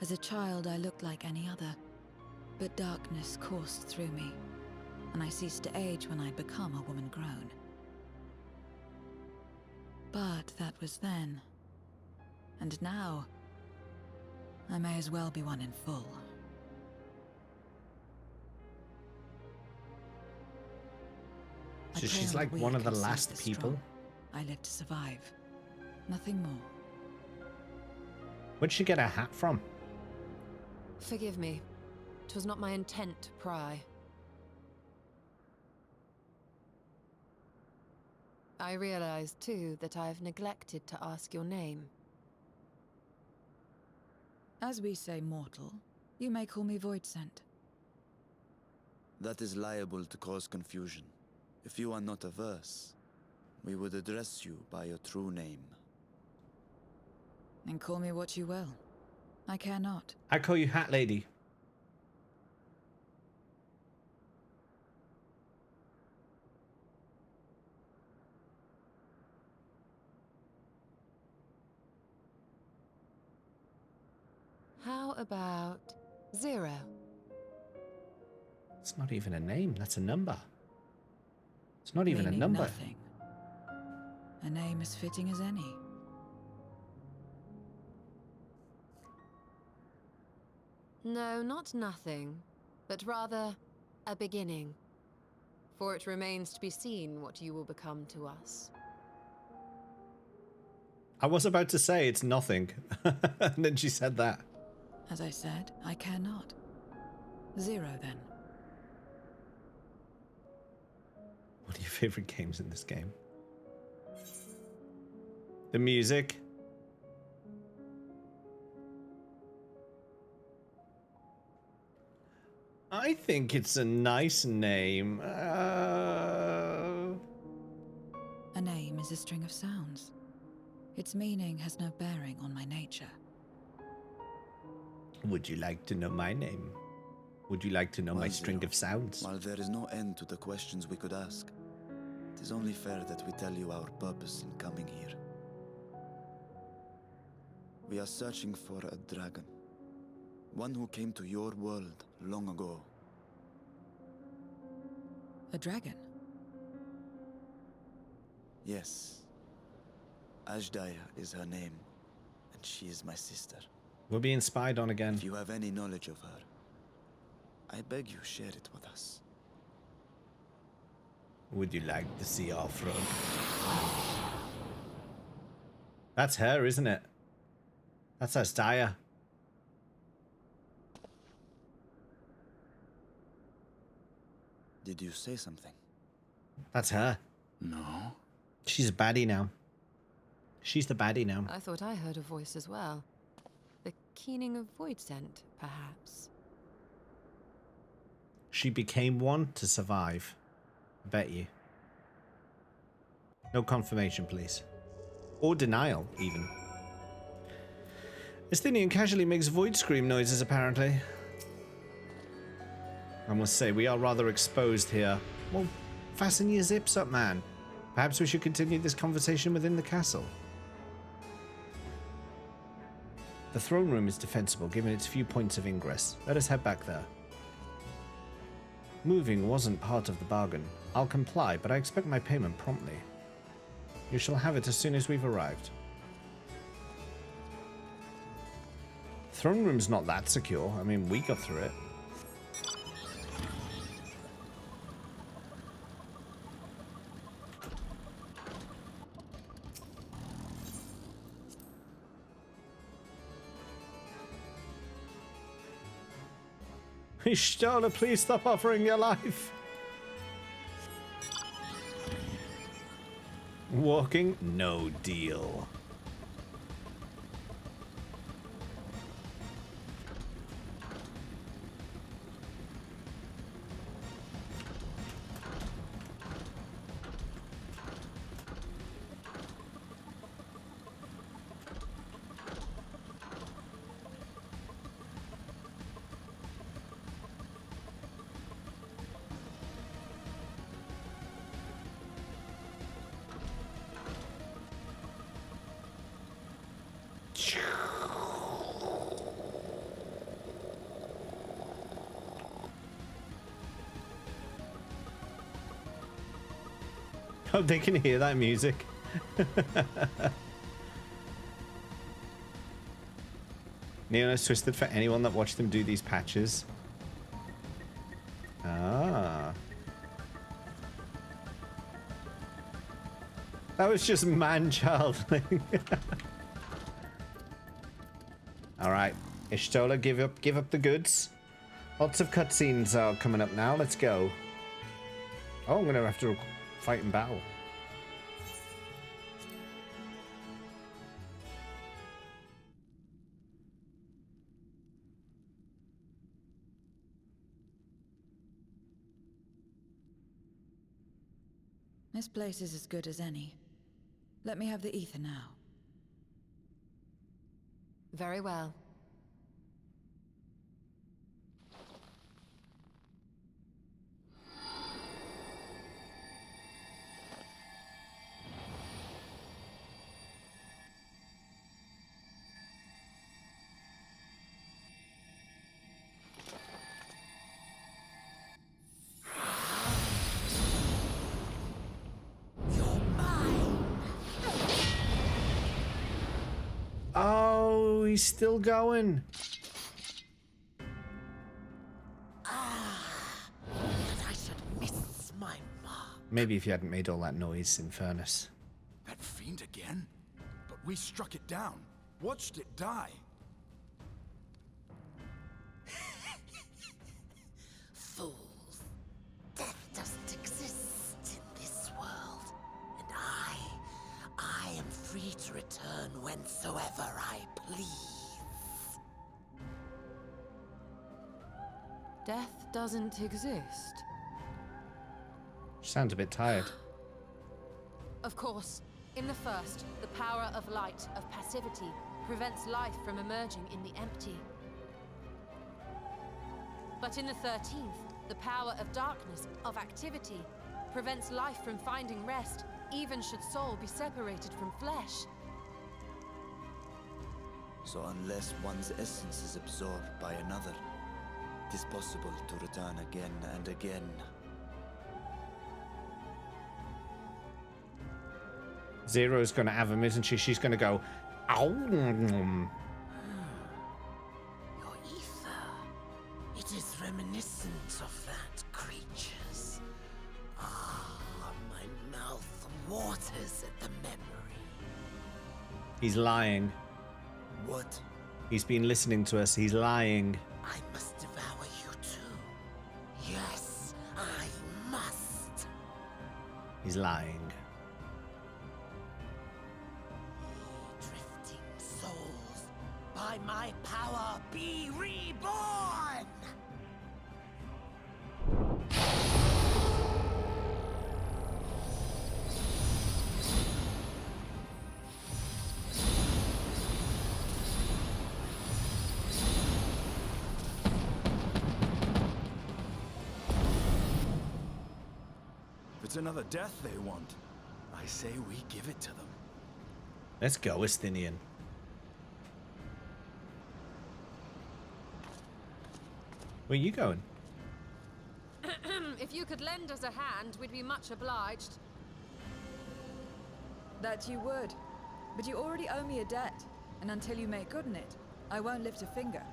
As a child, I looked like any other, but darkness coursed through me, and I ceased to age when I'd become a woman grown. But that was then. And now, I may as well be one in full. So she's like one of the last people? I live to survive. Nothing more. Where'd she get her hat from? Forgive me. 'Twas not my intent to pry. I realize, too, that I've neglected to ask your name. As we say mortal, you may call me Voidsent. That is liable to cause confusion. If you are not averse, we would address you by your true name. And call me what you will. I care not. I call you Hat Lady. How about 0? It's not even a name, that's a number. It's not even Meaning a number. Nothing. A name as fitting as any. No, not nothing, but rather a beginning. For it remains to be seen what you will become to us. I was about to say it's nothing. And then she said that. As I said, I care not. 0 then. What are your favorite games in this game? The music. I think it's a nice name. A name is a string of sounds. Its meaning has no bearing on my nature. Would you like to know my name? Would you like to know my string of sounds? While there is no end to the questions we could ask, it is only fair that we tell you our purpose in coming here. We are searching for a dragon. One who came to your world long ago. A dragon? Yes. Ashdaya is her name, and she is my sister. We're being spied on again. If you have any knowledge of her, I beg you share it with us. Would you like to see our frog? That's her, isn't it? That's Ashdaya. Did you say something? That's her. No. She's a baddie now. She's the baddie now. I thought I heard a voice as well. The keening of Voidsent, perhaps. She became one to survive. I bet you. No confirmation, please. Or denial, even. Estinian casually makes void scream noises, apparently. I must say, we are rather exposed here. Well, fasten your zips up, man. Perhaps we should continue this conversation within the castle. The throne room is defensible, given its few points of ingress. Let us head back there. Moving wasn't part of the bargain. I'll comply, but I expect my payment promptly. You shall have it as soon as we've arrived. Throne room's not that secure. I mean, we got through it. Ishtola, please stop offering your life. Walking? No deal. Oh, they can hear that music. Neon is twisted for anyone that watched them do these patches. Ah. That was just man-child. Alright. Ishtola, give up the goods. Lots of cutscenes are coming up now. Let's go. Oh, I'm gonna have to fight in battle. This place is as good as any. Let me have the ether now. Very well. Oh, he's still going. But I should miss my mark. Maybe if you hadn't made all that noise, in fairness. That fiend again? But we struck it down. Watched it die. Fools. Death doesn't exist in this world. And I am free to return whensoever I please. Death doesn't exist. Sounds a bit tired. Of course, in the first, the power of light, of passivity, prevents life from emerging in the empty. But in the 13th, the power of darkness, of activity, prevents life from finding rest, even should soul be separated from flesh. So unless one's essence is absorbed by another, it is possible to return again and again. Zero's gonna have him, isn't she? She's gonna go, ow. Your ether. It is reminiscent of that creature's. My mouth waters at the memory. He's lying. What? He's been listening to us. He's lying. I must devour you too. Yes, I must. He's lying. Drifting souls, by my power be reborn! If it's another death they want, I say we give it to them. Let's go, Estinian. Where are you going? If you could lend us a hand, we'd be much obliged. That you would. But you already owe me a debt. And until you make good on it, I won't lift a finger.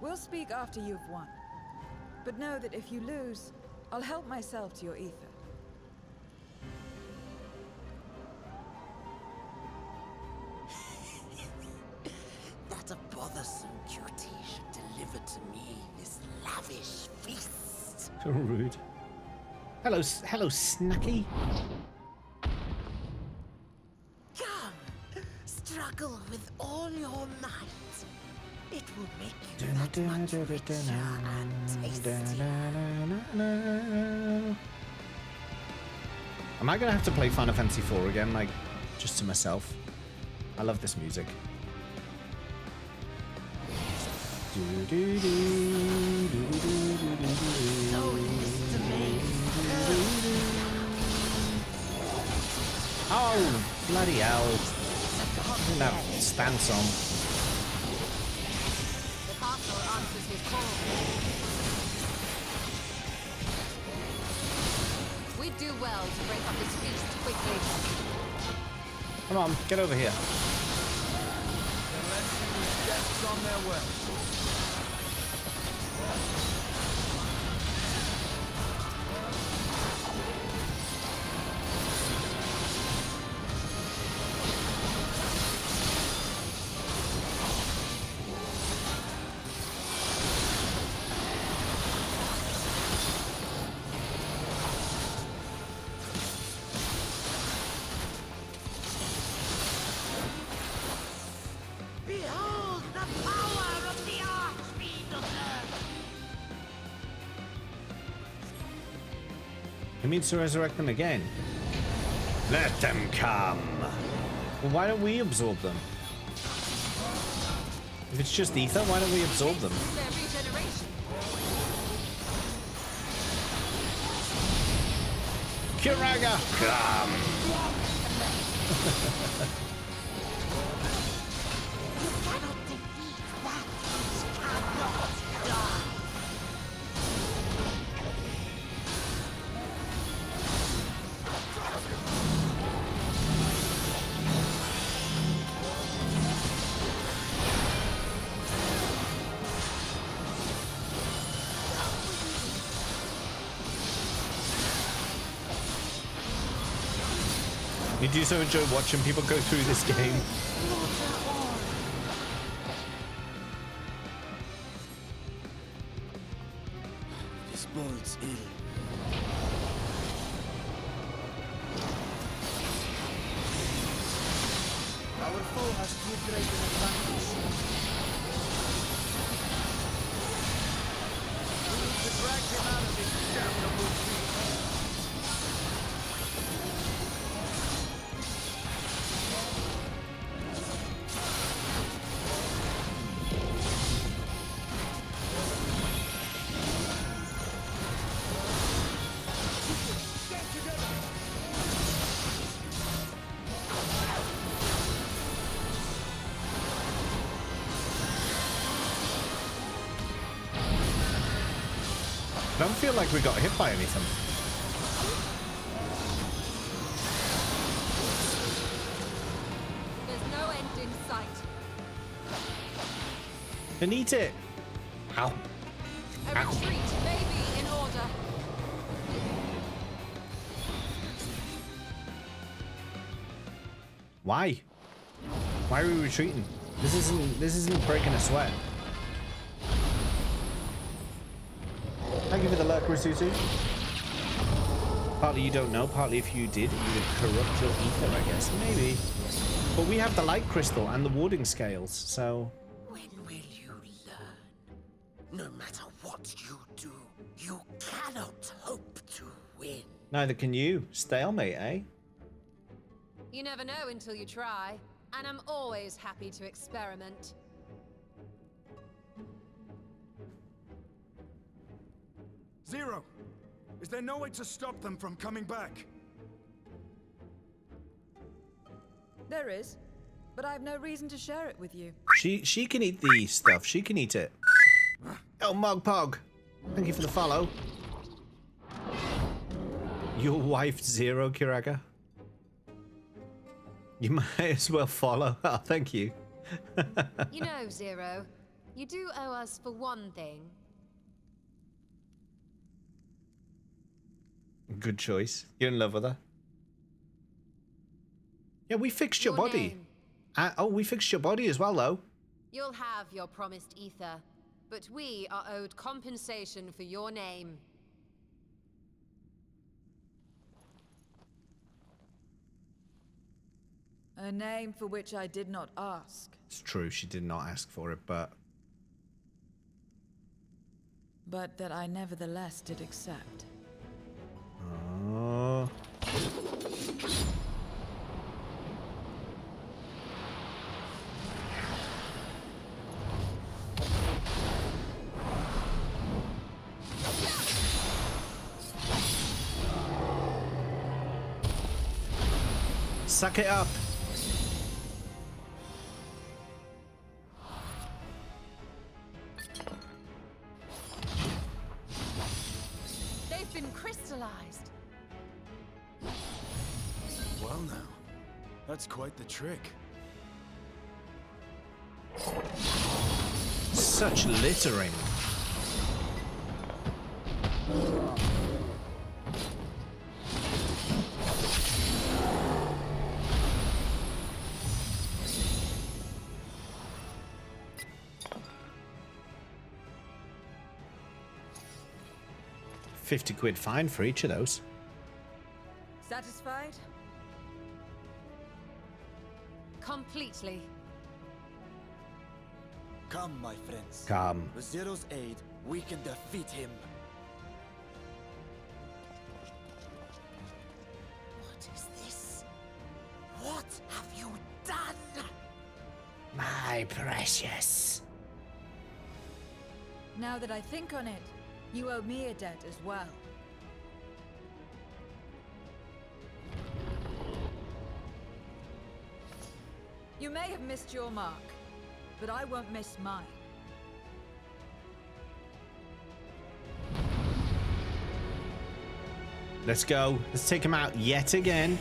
We'll speak after you've won. But know that if you lose, I'll help myself to your ether. That a bothersome duty should deliver to me this lavish feast. So rude. Hello, hello, Snacky. Come, struggle with all your might. It will make you that much richer and tastier. Am I gonna have to play Final Fantasy IV again, like, just to myself? I love this music. Oh, bloody hell. Didn't have stance on. The castle answers his call. We'd do well to break up this feast quickly. Come on, get over here. Then let's see these guests on their way. Behold the power of the Archfiend of Earth! means to resurrect them again. Let them come. Well, why don't we absorb them? If it's just ether, why don't we absorb them? Kiraga, come! You do so enjoy watching people go through this game. This bodes ill. Our foe has too great an advantage. We need to drag him out of this damnable field. I don't feel like we got hit by anything. There's no end in sight. Then eat it. Ow. A retreat may be in order. Why? Why are we retreating? This isn't breaking a sweat. Thank you for the lurk, Rasusu. Partly you don't know, partly if you did, you would corrupt your ether, I guess. Maybe. But we have the light crystal and the warding scales, so... When will you learn? No matter what you do, you cannot hope to win. Neither can you. Stalemate, eh? You never know until you try, and I'm always happy to experiment. Zero! Is there no way to stop them from coming back? There is, but I have no reason to share it with you. She can eat the stuff. She can eat it. Oh, Mogpog. Thank you for the follow. Your wife, Zero, Kiraga. You might as well follow. Oh, thank you. You know, Zero, you do owe us for one thing. Good choice. You're in love with her. Yeah, we fixed your body. Oh, we fixed your body as well, though. You'll have your promised ether, but we are owed compensation for your name. A name for which I did not ask. It's true, she did not ask for it, but that I nevertheless did accept. oh. Suck it up. They've been crystallized. Well now, that's quite the trick. Such littering. £50 fine for each of those. Satisfied? Completely. Come, my friends. Come. With Zero's aid, we can defeat him. have you done? My precious. Now that I think on it, you owe me a debt as well. You may have missed your mark, but I won't miss mine. Let's go. Let's take him out yet again.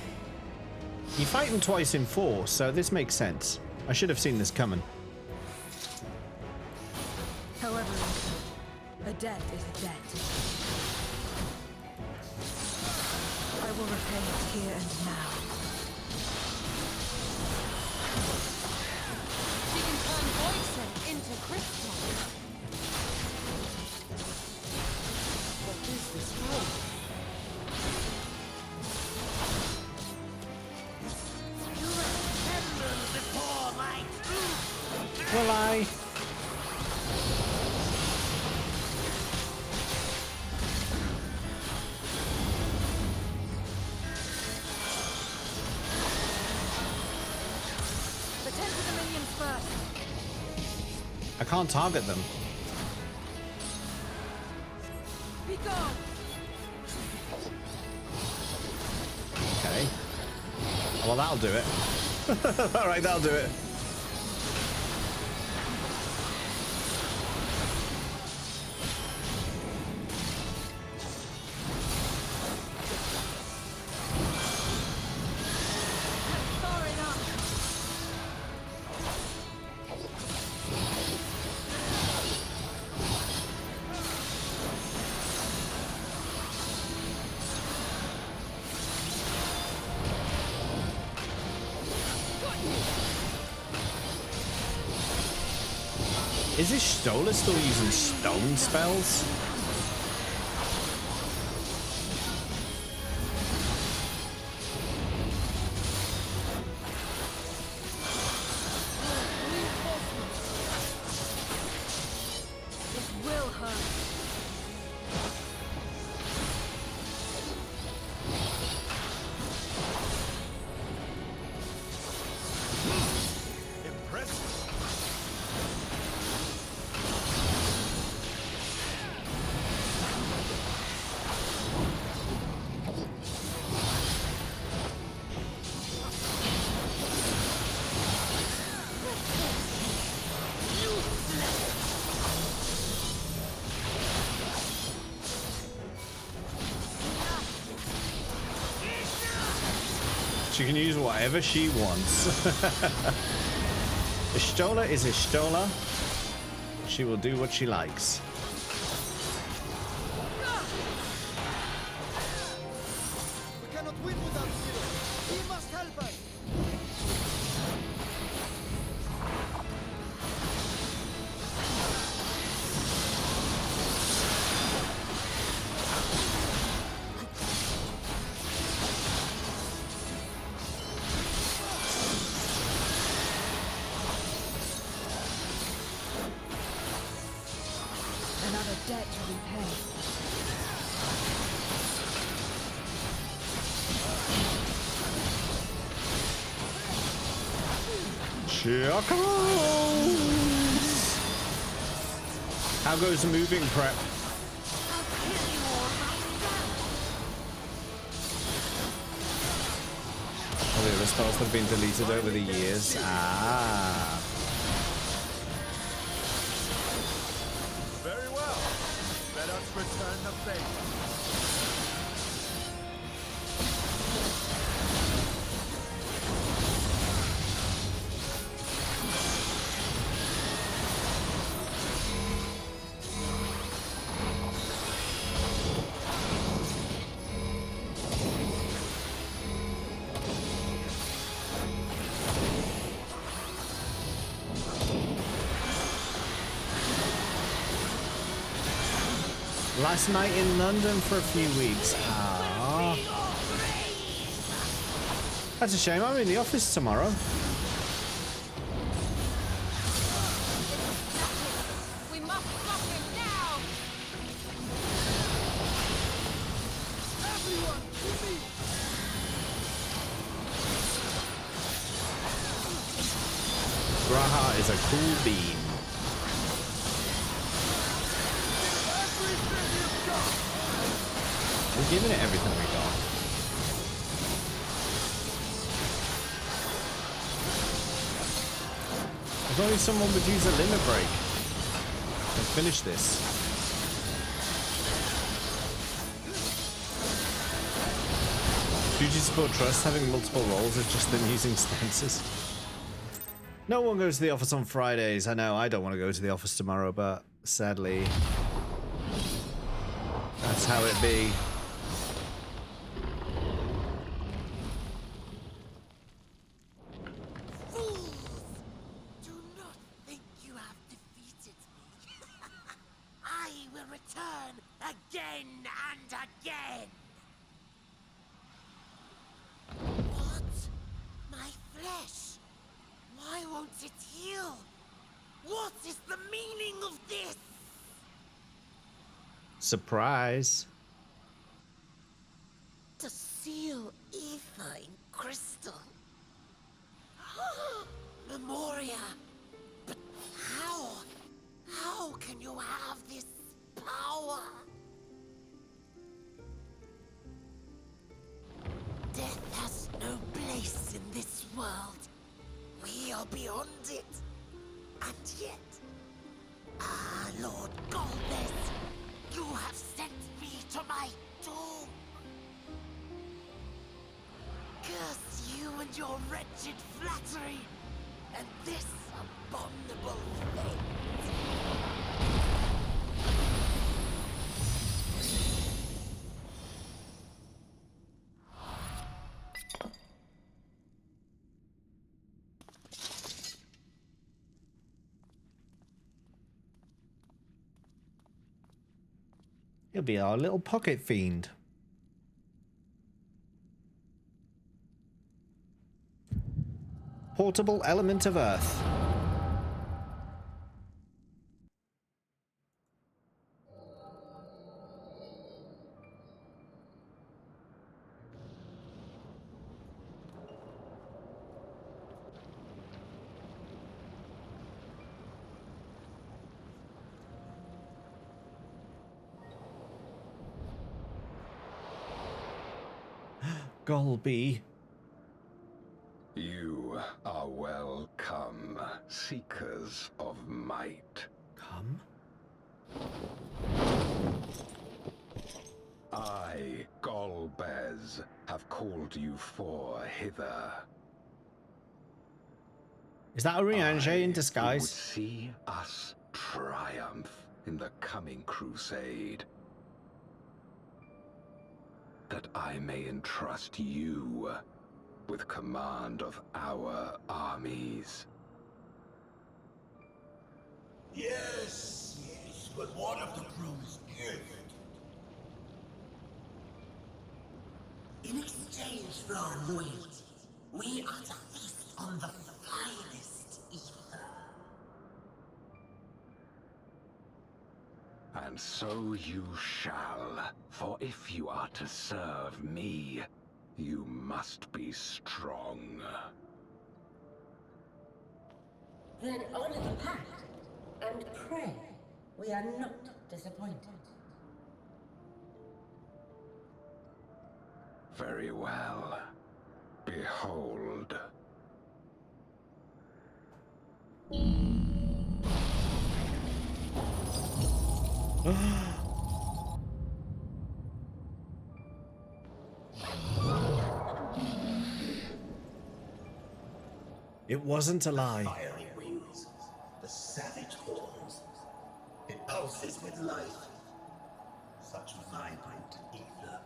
You fight him twice in 4, so this makes sense. I should have seen this coming. However, a debt is a debt. I will repay it here and now. She can turn voices into crystal. What is this road? Will I? Attend to the minions first. I can't target them. Be gone. Okay. Well, that'll do it. Alright, that'll do it. Is this Stola still using stone spells? It will hurt. She can use whatever she wants. Ishtola is Ishtola. She will do what she likes. We cannot win without Zero. He must help us. Another debt to repay. Chuckles! How goes the moving prep? Oh, the other spells have been deleted over the years. Ah. Very well. Let us return the favor. Last night in London for a few weeks. Ah. That's a shame. I'm in the office tomorrow. We must stop him now! Everyone, to me! Graha is a cool bean. We're giving it everything we got. If only someone would use a limit break and finish this. Duty support trust having multiple roles is just them using stances. No one goes to the office on Fridays. I know I don't want to go to the office tomorrow, but sadly, that's how it be. Fools! Do not think you have defeated me. I will return again and again. What? My flesh? Why won't it heal? What is the meaning of this? Surprise. To seal ether in crystal. Memoria. But how? How can you have this power? Death has no place in this world. We are beyond it. And yet... Ah, Lord Golbez, you have sent me to my doom. Curse you and your wretched flattery, and this abominable fate. He'll be our little pocket fiend. Portable element of Earth. Golby. You are welcome, seekers of might. Come? I, Golbez, have called you for hither. Is that Oriange in disguise? Would see us triumph in the coming crusade. That I may entrust you with command of our armies. Yes, yes, but what of the promised gift? In exchange for our loyalty, we are to feast on the finest ether. And so you shall, for if you are to serve me, you must be strong. Then honor the pact, and pray we are not disappointed. Very well. Behold. It wasn't a lie. Fiery wings, the savage horns. It pulses with life. Such vibrant ether.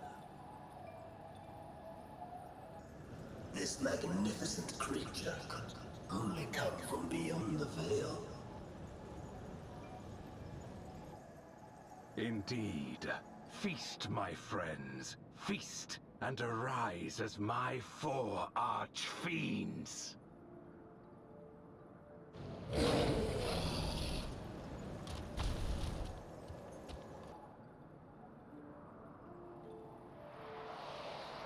This magnificent creature could only come from beyond the veil. Indeed. Feast, my friends. Feast and arise as my 4 arch-fiends.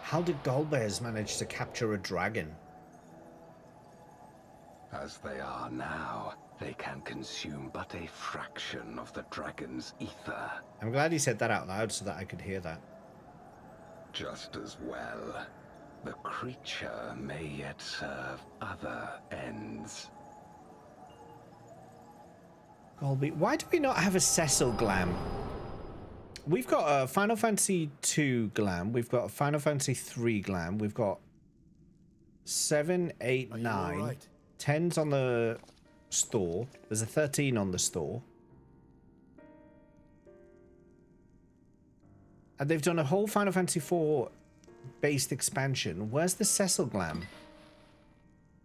How did Golbez manage to capture a dragon? As they are now, they can consume but a fraction of the dragon's ether. I'm glad he said that out loud so that I could hear that. Just as well, the creature may yet serve other ends. Colby, why do we not have a Cecil glam? We've got a Final Fantasy 2 glam. We've got a Final Fantasy 3 glam. We've got 7, 8, 9. Right? 10's on the store. There's a 13 on the store. And they've done a whole Final Fantasy 4 based expansion. Where's the Cecil glam?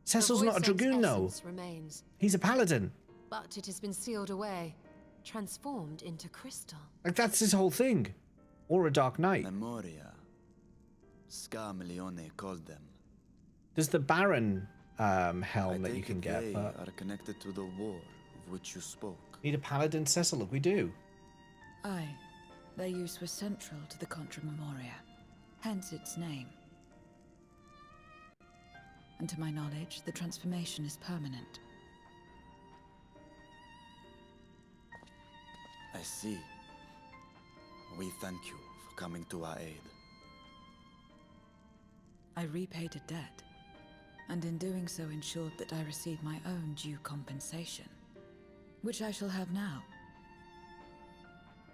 Cecil's not a Dragoon, though. Remains, He's a paladin. but it has been sealed away, transformed into crystal. Like, that's his whole thing. Or a Dark Knight. Memoria. Scarmelione called them. There's the Baron helm that you can get. They But are connected to the war of which you spoke. need a paladin Cecil. Look, we do. Aye. Their use was central to the Contra Memoria, hence its name. And to my knowledge, the transformation is permanent. I see. We thank you for coming to our aid. I repaid a debt, and in doing so ensured that I received my own due compensation, which I shall have now.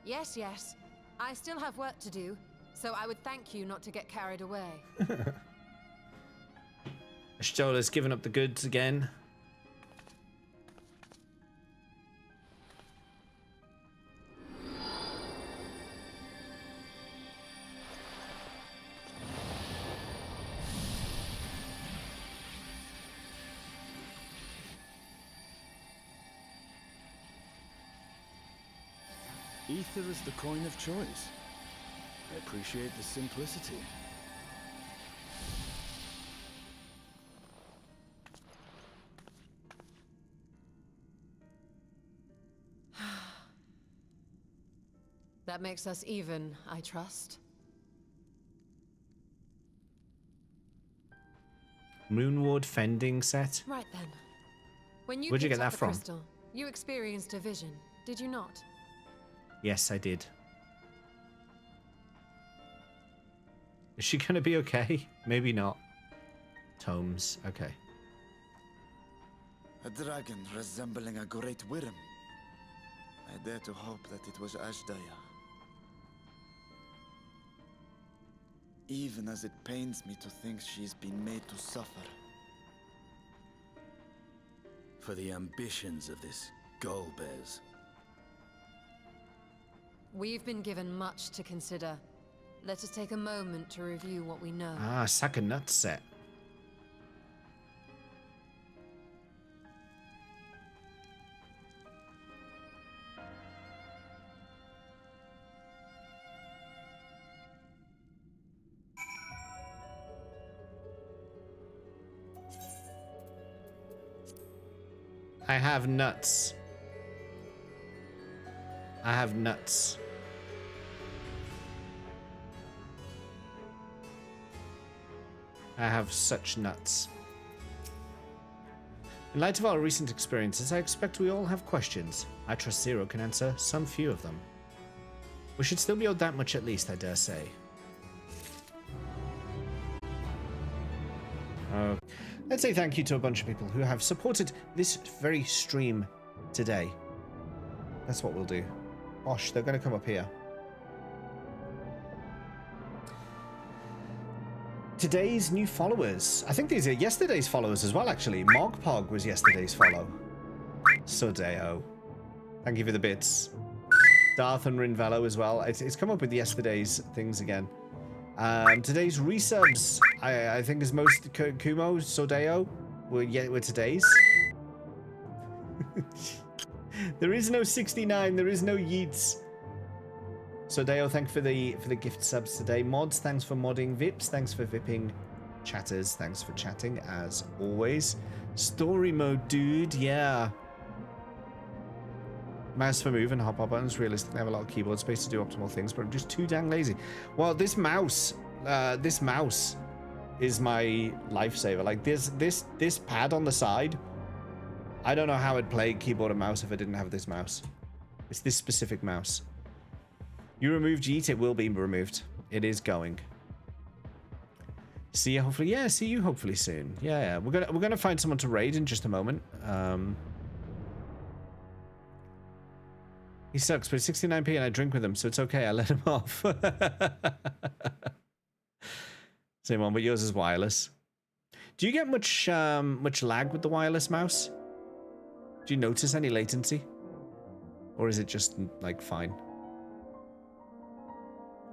Yes, yes. I still have work to do, so I would thank you not to get carried away. Ashtola's given up the goods again. Ether is the coin of choice. I appreciate the simplicity. That makes us even, I trust. Moonward fending set. Right then. When you Where'd you picked get up that the from? crystal, you experienced a vision, did you not? Yes, I did. Is she gonna be okay? Maybe not. Tomes. Okay. A dragon resembling a great worm. I dare to hope that it was Ashdaya. Even as it pains me to think she's been made to suffer. For the ambitions of this Golbez. We've been given much to consider. Let us take a moment to review what we know. Ah, sack of nuts set. I have nuts. I have nuts. I have such nuts. In light of our recent experiences, I expect we all have questions. I trust Zero can answer some few of them. We should still be owed that much at least, I dare say. Let's say thank you to a bunch of people who have supported this very stream today. That's what we'll do. Gosh, they're going to come up here. Today's new followers. I think these are yesterday's followers as well, actually. Mogpog was yesterday's follow. Sodeo. Thank you for the bits. Darth and Rinvello as well. It's come up with yesterday's things again. Today's resubs, I think, is most Kumo, Sodeo, were today's. There is no 69. There is no Yeats. Sodeo, thank you for the gift subs today. Mods, thanks for modding. Vips, thanks for vipping. Chatters, thanks for chatting as always. Story mode, dude, yeah. Mouse for move and hop buttons. Realistically, I have a lot of keyboard space to do optimal things, but I'm just too dang lazy. Well, this mouse is my lifesaver. Like this pad on the side I don't know how I'd play keyboard and mouse if I didn't have this mouse. It's this specific mouse. You removed Yeet, it will be removed. It is going. See you hopefully. Yeah, see you hopefully soon. Yeah. We're gonna find someone to raid in just a moment. He sucks, but it's 69p and I drink with him, so it's okay. I let him off. Same one, but yours is wireless. Do you get much lag with the wireless mouse? Do you notice any latency? Or is it just, like, fine?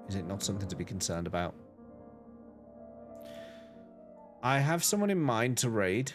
Is it not something to be concerned about? I have someone in mind to raid.